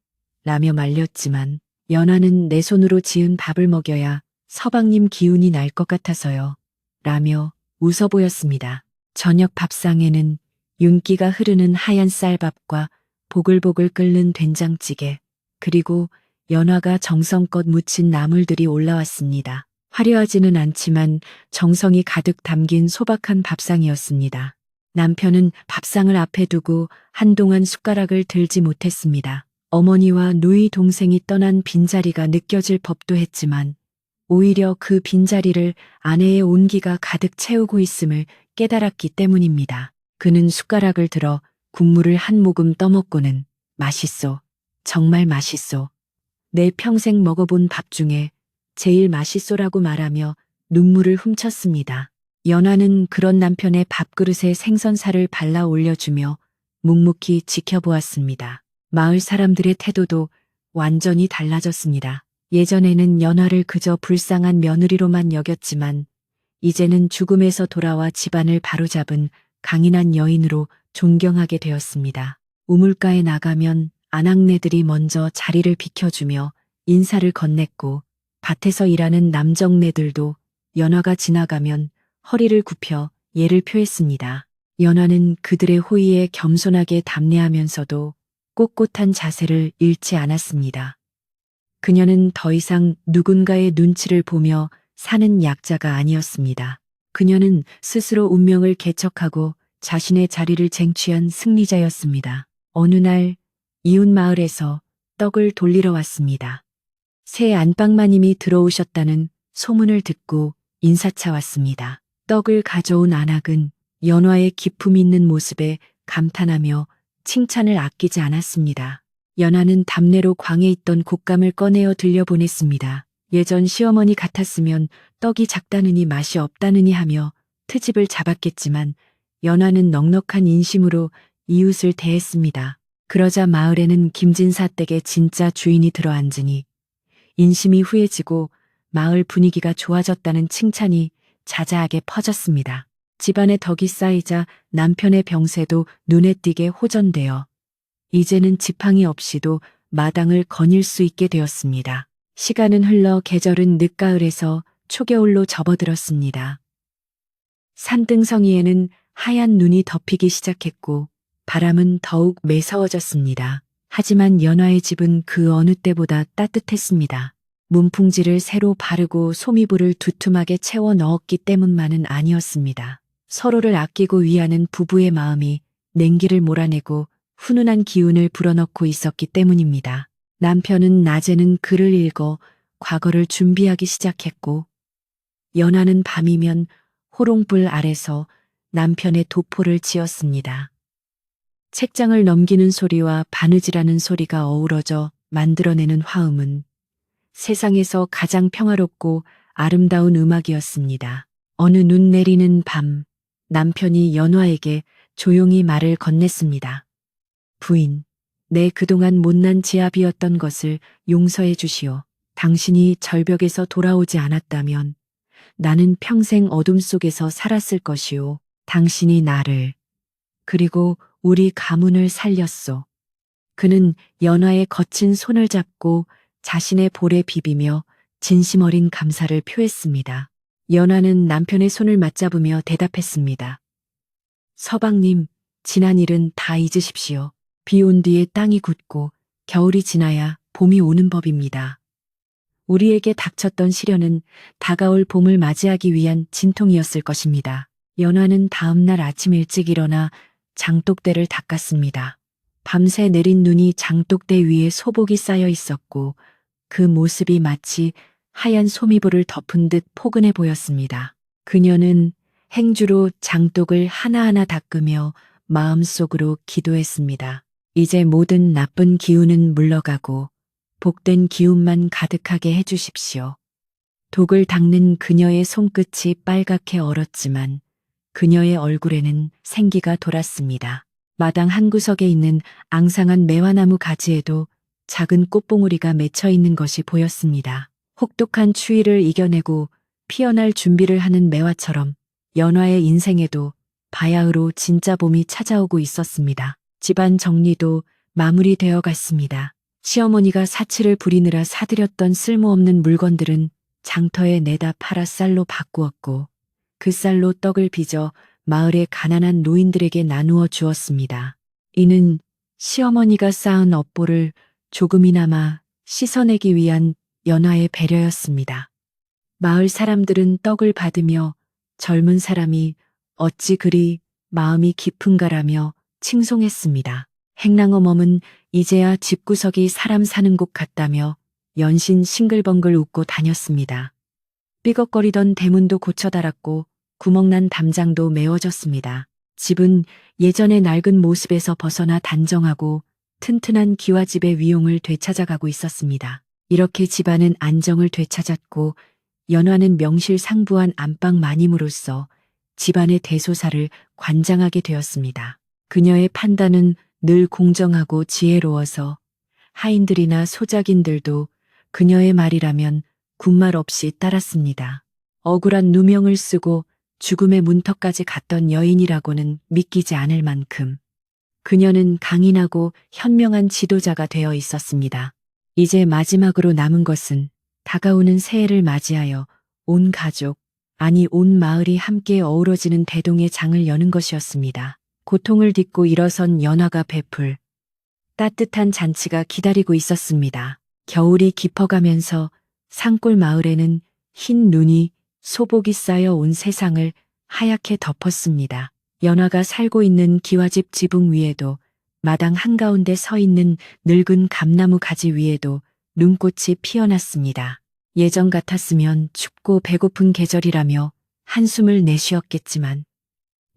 라며 말렸지만 연화는 내 손으로 지은 밥을 먹여야 서방님 기운이 날 것 같아서요. 라며 웃어 보였습니다. 저녁 밥상에는 윤기가 흐르는 하얀 쌀밥과 보글보글 끓는 된장찌개, 그리고 연화가 정성껏 무친 나물들이 올라왔습니다. 화려하지는 않지만 정성이 가득 담긴 소박한 밥상이었습니다. 남편은 밥상을 앞에 두고 한동안 숟가락을 들지 못했습니다. 어머니와 누이 동생이 떠난 빈자리가 느껴질 법도 했지만 오히려 그 빈자리를 아내의 온기가 가득 채우고 있음을 깨달았기 때문입니다. 그는 숟가락을 들어 국물을 한 모금 떠먹고는 맛있소. 정말 맛있소. 내 평생 먹어본 밥 중에 제일 맛있소라고 말하며 눈물을 훔쳤습니다. 연화는 그런 남편의 밥그릇에 생선살을 발라 올려주며 묵묵히 지켜보았습니다. 마을 사람들의 태도도 완전히 달라졌습니다. 예전에는 연화를 그저 불쌍한 며느리로만 여겼지만 이제는 죽음에서 돌아와 집안을 바로잡은 강인한 여인으로 존경하게 되었습니다. 우물가에 나가면 아낙네들이 먼저 자리를 비켜주며 인사를 건넸고 밭에서 일하는 남정네들도 연화가 지나가면 허리를 굽혀 예를 표했습니다. 연화는 그들의 호의에 겸손하게 답례하면서도 꼿꼿한 자세를 잃지 않았습니다. 그녀는 더 이상 누군가의 눈치를 보며 사는 약자가 아니었습니다. 그녀는 스스로 운명을 개척하고 자신의 자리를 쟁취한 승리자였습니다. 어느 날 이웃 마을에서 떡을 돌리러 왔습니다. 새 안방마님이 들어오셨다는 소문을 듣고 인사차 왔습니다. 떡을 가져온 안악은 연화의 기품 있는 모습에 감탄하며 칭찬을 아끼지 않았습니다. 연화는 담내로 광에 있던 곶감을 꺼내어 들려보냈습니다. 예전 시어머니 같았으면 떡이 작다느니 맛이 없다느니 하며 트집을 잡았겠지만 연화는 넉넉한 인심으로 이웃을 대했습니다. 그러자 마을에는 김진사 댁의 진짜 주인이 들어앉으니 인심이 후해지고 마을 분위기가 좋아졌다는 칭찬이 자자하게 퍼졌습니다. 집안의 덕이 쌓이자 남편의 병세도 눈에 띄게 호전되어 이제는 지팡이 없이도 마당을 거닐 수 있게 되었습니다. 시간은 흘러 계절은 늦가을에서 초겨울로 접어들었습니다. 산등성이에는 하얀 눈이 덮이기 시작했고 바람은 더욱 매서워졌습니다. 하지만 연화의 집은 그 어느 때보다 따뜻했습니다. 문풍지를 새로 바르고 소미불을 두툼하게 채워 넣었기 때문만은 아니었습니다. 서로를 아끼고 위하는 부부의 마음이 냉기를 몰아내고 훈훈한 기운을 불어넣고 있었기 때문입니다. 남편은 낮에는 글을 읽어 과거를 준비하기 시작했고 연화는 밤이면 호롱불 아래서 남편의 도포를 지었습니다. 책장을 넘기는 소리와 바느질하는 소리가 어우러져 만들어내는 화음은 세상에서 가장 평화롭고 아름다운 음악이었습니다. 어느 눈 내리는 밤, 남편이 연화에게 조용히 말을 건넸습니다. 부인, 내 그동안 못난 지압이었던 것을 용서해 주시오. 당신이 절벽에서 돌아오지 않았다면 나는 평생 어둠 속에서 살았을 것이오. 당신이 나를 그리고 우리 가문을 살렸소. 그는 연화의 거친 손을 잡고 자신의 볼에 비비며 진심 어린 감사를 표했습니다. 연화는 남편의 손을 맞잡으며 대답했습니다. 서방님, 지난 일은 다 잊으십시오. 비 온 뒤에 땅이 굳고 겨울이 지나야 봄이 오는 법입니다. 우리에게 닥쳤던 시련은 다가올 봄을 맞이하기 위한 진통이었을 것입니다. 연화는 다음 날 아침 일찍 일어나 장독대를 닦았습니다. 밤새 내린 눈이 장독대 위에 소복이 쌓여 있었고 그 모습이 마치 하얀 소미불을 덮은 듯 포근해 보였습니다. 그녀는 행주로 장독을 하나하나 닦으며 마음속으로 기도했습니다. 이제 모든 나쁜 기운은 물러가고 복된 기운만 가득하게 해주십시오. 독을 닦는 그녀의 손끝이 빨갛게 얼었지만 그녀의 얼굴에는 생기가 돌았습니다. 마당 한 구석에 있는 앙상한 매화나무 가지에도 작은 꽃봉오리가 맺혀 있는 것이 보였습니다. 혹독한 추위를 이겨내고 피어날 준비를 하는 매화처럼 연화의 인생에도 바야흐로 진짜 봄이 찾아오고 있었습니다. 집안 정리도 마무리되어 갔습니다. 시어머니가 사치를 부리느라 사들였던 쓸모없는 물건들은 장터에 내다 팔아 쌀로 바꾸었고 그 쌀로 떡을 빚어 마을의 가난한 노인들에게 나누어 주었습니다. 이는 시어머니가 쌓은 업보를 조금이나마 씻어내기 위한 연화의 배려였습니다. 마을 사람들은 떡을 받으며 젊은 사람이 어찌 그리 마음이 깊은가라며 칭송했습니다. 행랑어멈은 이제야 집구석이 사람 사는 곳 같다며 연신 싱글벙글 웃고 다녔습니다. 삐걱거리던 대문도 고쳐달았고 구멍난 담장도 메워졌습니다. 집은 예전의 낡은 모습에서 벗어나 단정하고 튼튼한 기와집의 위용을 되찾아가고 있었습니다. 이렇게 집안은 안정을 되찾았고 연화는 명실상부한 안방 마님으로서 집안의 대소사를 관장하게 되었습니다. 그녀의 판단은 늘 공정하고 지혜로워서 하인들이나 소작인들도 그녀의 말이라면 군말 없이 따랐습니다. 억울한 누명을 쓰고 죽음의 문턱까지 갔던 여인이라고는 믿기지 않을 만큼 그녀는 강인하고 현명한 지도자가 되어 있었습니다. 이제 마지막으로 남은 것은 다가오는 새해를 맞이하여 온 가족, 아니 온 마을이 함께 어우러지는 대동의 장을 여는 것이었습니다. 고통을 딛고 일어선 연화가 베풀 따뜻한 잔치가 기다리고 있었습니다. 겨울이 깊어가면서 산골 마을에는 흰 눈이 소복이 쌓여 온 세상을 하얗게 덮었습니다. 연화가 살고 있는 기와집 지붕 위에도 마당 한가운데 서 있는 늙은 감나무 가지 위에도 눈꽃이 피어났습니다. 예전 같았으면 춥고 배고픈 계절이라며 한숨을 내쉬었겠지만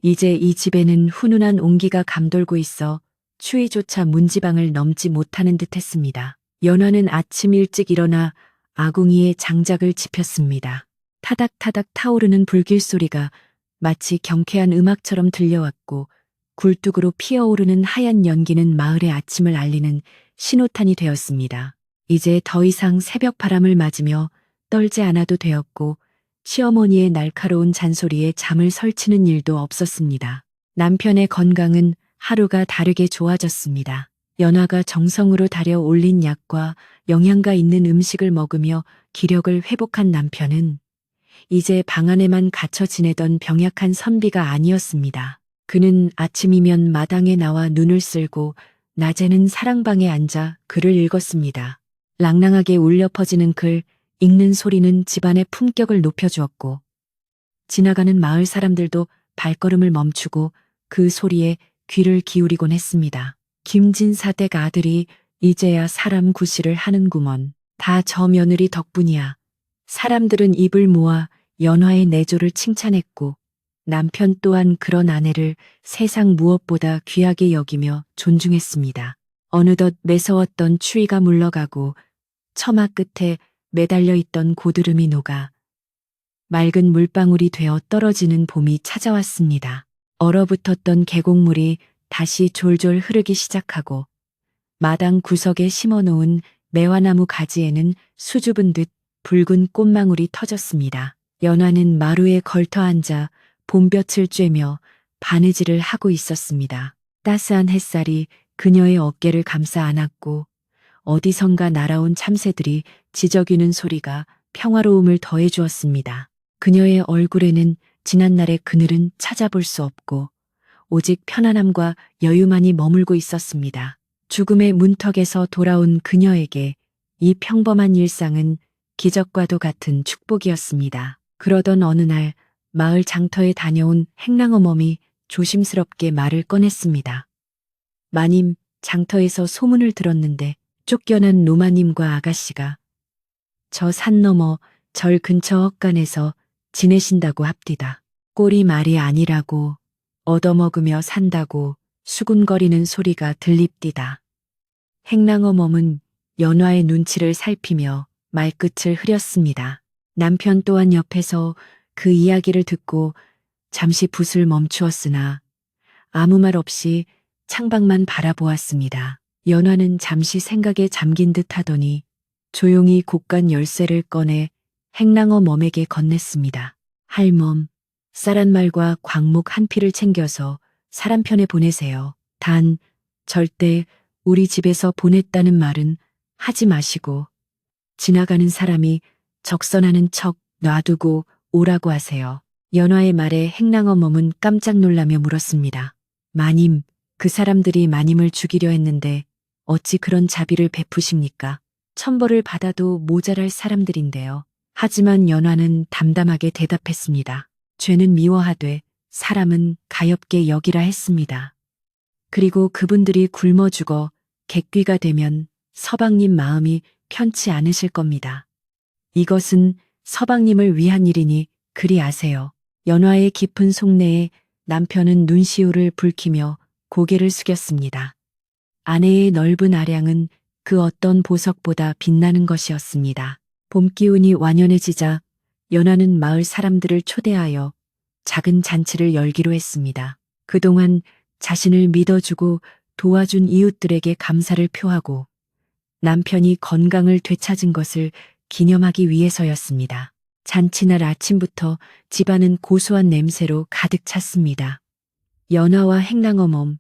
이제 이 집에는 훈훈한 온기가 감돌고 있어 추위조차 문지방을 넘지 못하는 듯 했습니다. 연화는 아침 일찍 일어나 아궁이에 장작을 지폈습니다. 타닥타닥 타오르는 불길 소리가 마치 경쾌한 음악처럼 들려왔고 굴뚝으로 피어오르는 하얀 연기는 마을의 아침을 알리는 신호탄이 되었습니다. 이제 더 이상 새벽 바람을 맞으며 떨지 않아도 되었고 시어머니의 날카로운 잔소리에 잠을 설치는 일도 없었습니다. 남편의 건강은 하루가 다르게 좋아졌습니다. 연화가 정성으로 달여 올린 약과 영양가 있는 음식을 먹으며 기력을 회복한 남편은 이제 방 안에만 갇혀 지내던 병약한 선비가 아니었습니다. 그는 아침이면 마당에 나와 눈을 쓸고 낮에는 사랑방에 앉아 글을 읽었습니다. 랑랑하게 울려 퍼지는 글, 읽는 소리는 집안의 품격을 높여주었고 지나가는 마을 사람들도 발걸음을 멈추고 그 소리에 귀를 기울이곤 했습니다. 김진사댁 아들이 이제야 사람 구실을 하는구먼. 다 저 며느리 덕분이야. 사람들은 입을 모아 연화의 내조를 칭찬했고 남편 또한 그런 아내를 세상 무엇보다 귀하게 여기며 존중했습니다. 어느덧 매서웠던 추위가 물러가고 처마 끝에 매달려 있던 고드름이 녹아 맑은 물방울이 되어 떨어지는 봄이 찾아왔습니다. 얼어붙었던 계곡물이 다시 졸졸 흐르기 시작하고 마당 구석에 심어놓은 매화나무 가지에는 수줍은 듯 붉은 꽃망울이 터졌습니다. 연화는 마루에 걸터 앉아 봄볕을 쬐며 바느질을 하고 있었습니다. 따스한 햇살이 그녀의 어깨를 감싸 안았고 어디선가 날아온 참새들이 지저귀는 소리가 평화로움을 더해 주었습니다. 그녀의 얼굴에는 지난날의 그늘은 찾아볼 수 없고 오직 편안함과 여유만이 머물고 있었습니다. 죽음의 문턱에서 돌아온 그녀에게 이 평범한 일상은 기적과도 같은 축복이었습니다. 그러던 어느 날 마을 장터에 다녀온 행랑어멈이 조심스럽게 말을 꺼냈습니다. 마님, 장터에서 소문을 들었는데 쫓겨난 노마님과 아가씨가 저 산 너머 절 근처 헛간에서 지내신다고 합디다. 꼴이 말이 아니라고 얻어먹으며 산다고 수군거리는 소리가 들립디다. 행랑어멈은 연화의 눈치를 살피며 말끝을 흐렸습니다. 남편 또한 옆에서 그 이야기를 듣고 잠시 붓을 멈추었으나 아무 말 없이 창밖만 바라보았습니다. 연화는 잠시 생각에 잠긴 듯 하더니 조용히 곳간 열쇠를 꺼내 행랑어멈에게 건넸습니다. 할멈, 쌀한 말과 광목 한 피를 챙겨서 사람 편에 보내세요. 단, 절대 우리 집에서 보냈다는 말은 하지 마시고 지나가는 사람이 적선하는 척 놔두고 오라고 하세요. 연화의 말에 행랑어멈은 깜짝 놀라며 물었습니다. 마님, 그 사람들이 마님을 죽이려 했는데 어찌 그런 자비를 베푸십니까? 천벌을 받아도 모자랄 사람들인데요. 하지만 연화는 담담하게 대답했습니다. 죄는 미워하되 사람은 가엾게 여기라 했습니다. 그리고 그분들이 굶어 죽어 객귀가 되면 서방님 마음이 편치 않으실 겁니다. 이것은 서방님을 위한 일이니 그리 아세요. 연화의 깊은 속내에 남편은 눈시울을 붉히며 고개를 숙였습니다. 아내의 넓은 아량은 그 어떤 보석보다 빛나는 것이었습니다. 봄 기운이 완연해지자 연화는 마을 사람들을 초대하여 작은 잔치를 열기로 했습니다. 그동안 자신을 믿어주고 도와준 이웃들에게 감사를 표하고 남편이 건강을 되찾은 것을 기념하기 위해서였습니다. 잔치날 아침부터 집안은 고소한 냄새로 가득 찼습니다. 연화와 행랑어멈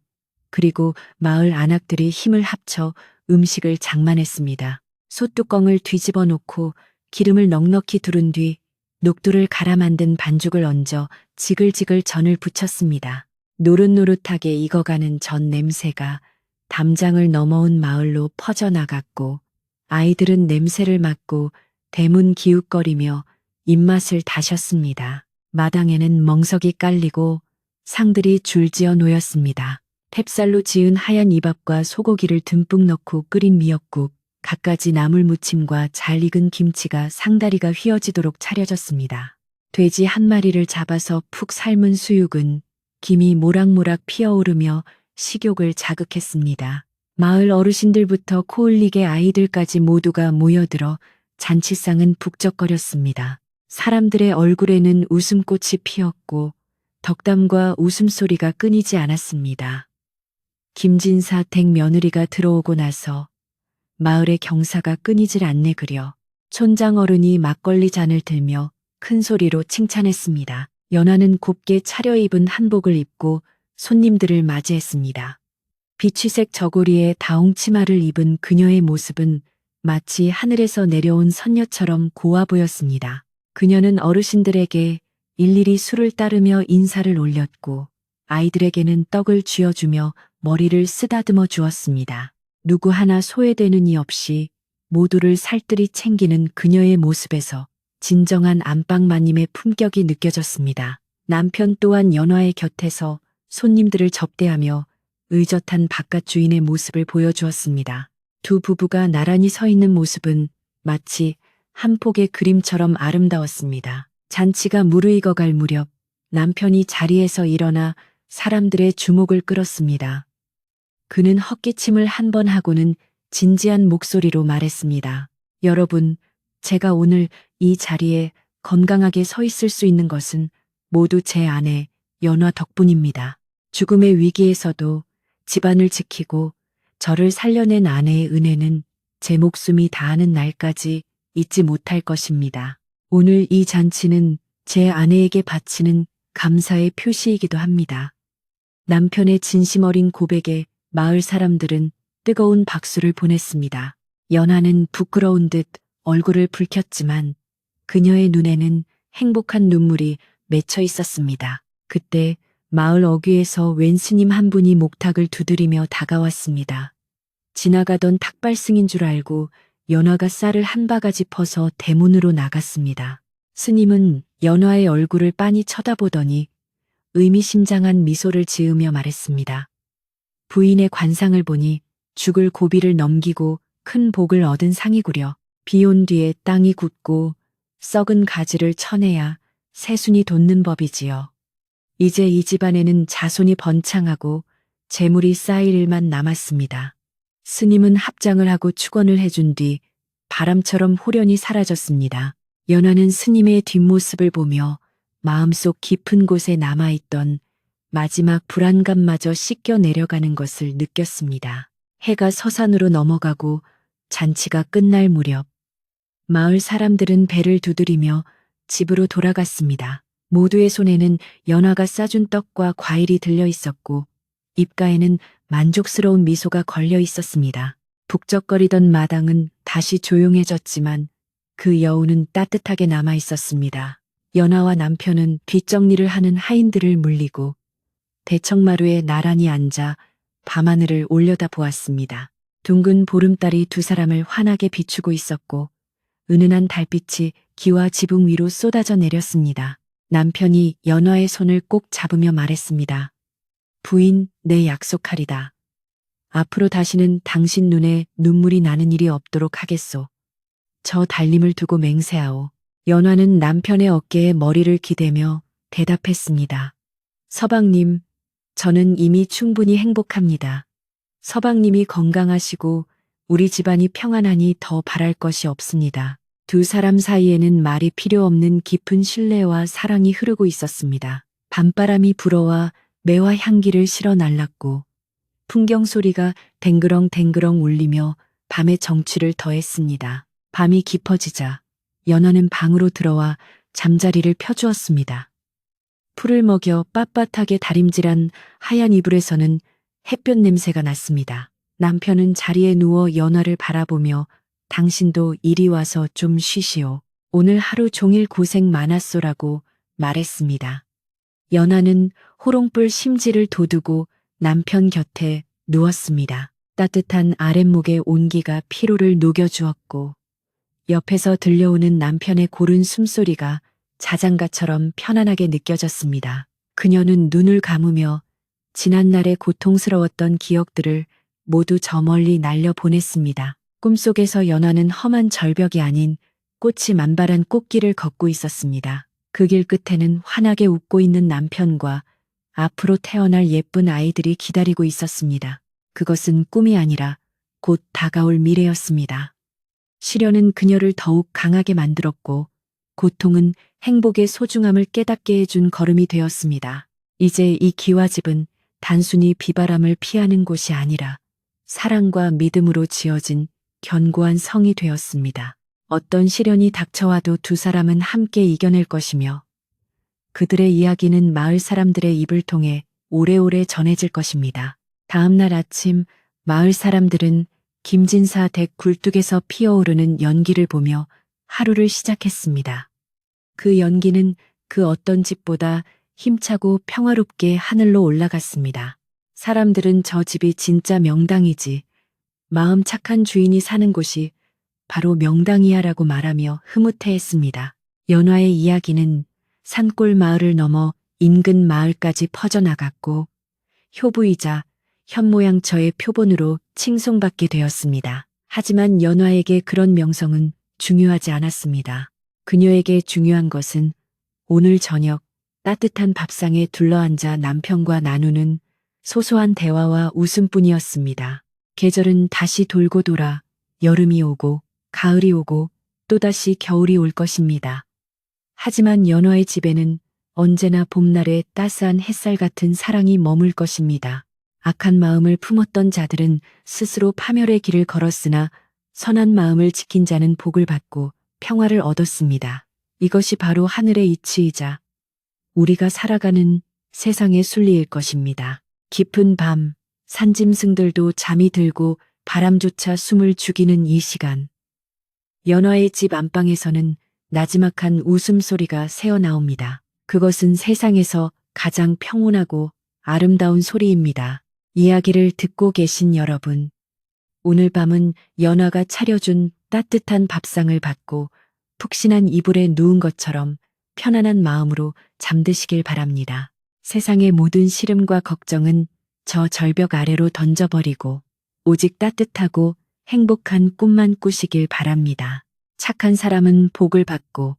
그리고 마을 안악들이 힘을 합쳐 음식을 장만했습니다. 솥뚜껑을 뒤집어 놓고 기름을 넉넉히 두른 뒤 녹두를 갈아 만든 반죽을 얹어 지글지글 전을 부쳤습니다. 노릇노릇하게 익어가는 전 냄새가 담장을 넘어온 마을로 퍼져나갔고 아이들은 냄새를 맡고 대문 기웃거리며 입맛을 다셨습니다. 마당에는 멍석이 깔리고 상들이 줄지어 놓였습니다. 햅쌀로 지은 하얀 이밥과 소고기를 듬뿍 넣고 끓인 미역국, 갖가지 나물 무침과 잘 익은 김치가 상다리가 휘어지도록 차려졌습니다. 돼지 한 마리를 잡아서 푹 삶은 수육은 김이 모락모락 피어오르며 식욕을 자극했습니다. 마을 어르신들부터 코흘리게 아이들까지 모두가 모여들어 잔치상은 북적거렸습니다. 사람들의 얼굴에는 웃음꽃이 피었고 덕담과 웃음소리가 끊이지 않았습니다. 김진사 댁 며느리가 들어오고 나서 마을의 경사가 끊이질 않네 그려. 촌장 어른이 막걸리 잔을 들며 큰 소리로 칭찬했습니다. 연화는 곱게 차려입은 한복을 입고 손님들을 맞이했습니다. 비취색 저고리에 다홍 치마를 입은 그녀의 모습은 마치 하늘에서 내려온 선녀처럼 고와 보였습니다. 그녀는 어르신들에게 일일이 술을 따르며 인사를 올렸고 아이들에게는 떡을 쥐어주며 머리를 쓰다듬어 주었습니다. 누구 하나 소외되는 이 없이 모두를 살뜰히 챙기는 그녀의 모습에서 진정한 안방마님의 품격이 느껴졌습니다. 남편 또한 연화의 곁에서 손님들을 접대하며 의젓한 바깥 주인의 모습을 보여주었습니다. 두 부부가 나란히 서 있는 모습은 마치 한 폭의 그림처럼 아름다웠습니다. 잔치가 무르익어갈 무렵 남편이 자리에서 일어나 사람들의 주목을 끌었습니다. 그는 헛기침을 한 번 하고는 진지한 목소리로 말했습니다. 여러분, 제가 오늘 이 자리에 건강하게 서 있을 수 있는 것은 모두 제 아내 연화 덕분입니다. 죽음의 위기에서도 집안을 지키고 저를 살려낸 아내의 은혜는 제 목숨이 다하는 날까지 잊지 못할 것입니다. 오늘 이 잔치는 제 아내에게 바치는 감사의 표시이기도 합니다. 남편의 진심 어린 고백에 마을 사람들은 뜨거운 박수를 보냈습니다. 연하는 부끄러운 듯 얼굴을 붉혔지만 그녀의 눈에는 행복한 눈물이 맺혀 있었습니다. 그때 마을 어귀에서 웬 스님 한 분이 목탁을 두드리며 다가왔습니다. 지나가던 탁발승인 줄 알고 연화가 쌀을 한 바가지 퍼서 대문으로 나갔습니다. 스님은 연화의 얼굴을 빤히 쳐다보더니 의미심장한 미소를 지으며 말했습니다. 부인의 관상을 보니 죽을 고비를 넘기고 큰 복을 얻은 상이구려. 비 온 뒤에 땅이 굳고 썩은 가지를 쳐내야 새순이 돋는 법이지요. 이제 이 집안에는 자손이 번창하고 재물이 쌓일 일만 남았습니다. 스님은 합장을 하고 축원을 해준 뒤 바람처럼 호련히 사라졌습니다. 연화는 스님의 뒷모습을 보며 마음속 깊은 곳에 남아있던 마지막 불안감마저 씻겨 내려가는 것을 느꼈습니다. 해가 서산으로 넘어가고 잔치가 끝날 무렵 마을 사람들은 배를 두드리며 집으로 돌아갔습니다. 모두의 손에는 연화가 싸준 떡과 과일이 들려 있었고 입가에는 만족스러운 미소가 걸려 있었습니다. 북적거리던 마당은 다시 조용해졌지만 그 여우는 따뜻하게 남아 있었습니다. 연하와 남편은 뒷정리를 하는 하인들을 물리고 대청마루에 나란히 앉아 밤하늘을 올려다 보았습니다. 둥근 보름달이 두 사람을 환하게 비추고 있었고 은은한 달빛이 기와 지붕 위로 쏟아져 내렸습니다. 남편이 연화의 손을 꼭 잡으며 말했습니다. 부인, 내 약속하리다. 앞으로 다시는 당신 눈에 눈물이 나는 일이 없도록 하겠소. 저 달님을 두고 맹세하오. 연화는 남편의 어깨에 머리를 기대며 대답했습니다. 서방님, 저는 이미 충분히 행복합니다. 서방님이 건강하시고 우리 집안이 평안하니 더 바랄 것이 없습니다. 두 사람 사이에는 말이 필요 없는 깊은 신뢰와 사랑이 흐르고 있었습니다. 밤바람이 불어와 매화 향기를 실어 날랐고 풍경 소리가 댕그렁댕그렁 울리며 밤의 정취를 더했습니다. 밤이 깊어지자 연화는 방으로 들어와 잠자리를 펴주었습니다. 풀을 먹여 빳빳하게 다림질한 하얀 이불에서는 햇볕 냄새가 났습니다. 남편은 자리에 누워 연화를 바라보며 당신도 이리 와서 좀 쉬시오. 오늘 하루 종일 고생 많았소라고 말했습니다. 연화는 호롱불 심지를 돋우고 남편 곁에 누웠습니다. 따뜻한 아랫목의 온기가 피로를 녹여주었고 옆에서 들려오는 남편의 고른 숨소리가 자장가처럼 편안하게 느껴졌습니다. 그녀는 눈을 감으며 지난날의 고통스러웠던 기억들을 모두 저 멀리 날려보냈습니다. 꿈속에서 연화는 험한 절벽이 아닌 꽃이 만발한 꽃길을 걷고 있었습니다. 그 길 끝에는 환하게 웃고 있는 남편과 앞으로 태어날 예쁜 아이들이 기다리고 있었습니다. 그것은 꿈이 아니라 곧 다가올 미래였습니다. 시련은 그녀를 더욱 강하게 만들었고 고통은 행복의 소중함을 깨닫게 해준 걸음이 되었습니다. 이제 이 기와집은 단순히 비바람을 피하는 곳이 아니라 사랑과 믿음으로 지어진 견고한 성이 되었습니다. 어떤 시련이 닥쳐와도 두 사람은 함께 이겨낼 것이며 그들의 이야기는 마을 사람들의 입을 통해 오래오래 전해질 것입니다. 다음 날 아침 마을 사람들은 김진사 댁 굴뚝에서 피어오르는 연기를 보며 하루를 시작했습니다. 그 연기는 그 어떤 집보다 힘차고 평화롭게 하늘로 올라갔습니다. 사람들은 저 집이 진짜 명당이지, 마음 착한 주인이 사는 곳이 바로 명당이야라고 말하며 흐뭇해했습니다. 연화의 이야기는 산골 마을을 넘어 인근 마을까지 퍼져나갔고 효부이자 현모양처의 표본으로 칭송받게 되었습니다. 하지만 연화에게 그런 명성은 중요하지 않았습니다. 그녀에게 중요한 것은 오늘 저녁 따뜻한 밥상에 둘러앉아 남편과 나누는 소소한 대화와 웃음뿐이었습니다. 계절은 다시 돌고 돌아 여름이 오고 가을이 오고 또다시 겨울이 올 것입니다. 하지만 연화의 집에는 언제나 봄날의 따스한 햇살 같은 사랑이 머물 것입니다. 악한 마음을 품었던 자들은 스스로 파멸의 길을 걸었으나 선한 마음을 지킨 자는 복을 받고 평화를 얻었습니다. 이것이 바로 하늘의 이치이자 우리가 살아가는 세상의 순리일 것입니다. 깊은 밤, 산짐승들도 잠이 들고 바람조차 숨을 죽이는 이 시간. 연화의 집 안방에서는 나지막한 웃음소리가 새어나옵니다. 그것은 세상에서 가장 평온하고 아름다운 소리입니다. 이야기를 듣고 계신 여러분, 오늘 밤은 연화가 차려준 따뜻한 밥상을 받고 푹신한 이불에 누운 것처럼 편안한 마음으로 잠드시길 바랍니다. 세상의 모든 시름과 걱정은 저 절벽 아래로 던져버리고 오직 따뜻하고 행복한 꿈만 꾸시길 바랍니다. 착한 사람은 복을 받고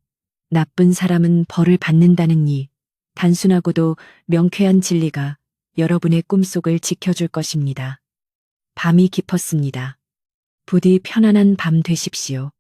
나쁜 사람은 벌을 받는다는 이 단순하고도 명쾌한 진리가 여러분의 꿈속을 지켜줄 것입니다. 밤이 깊었습니다. 부디 편안한 밤 되십시오.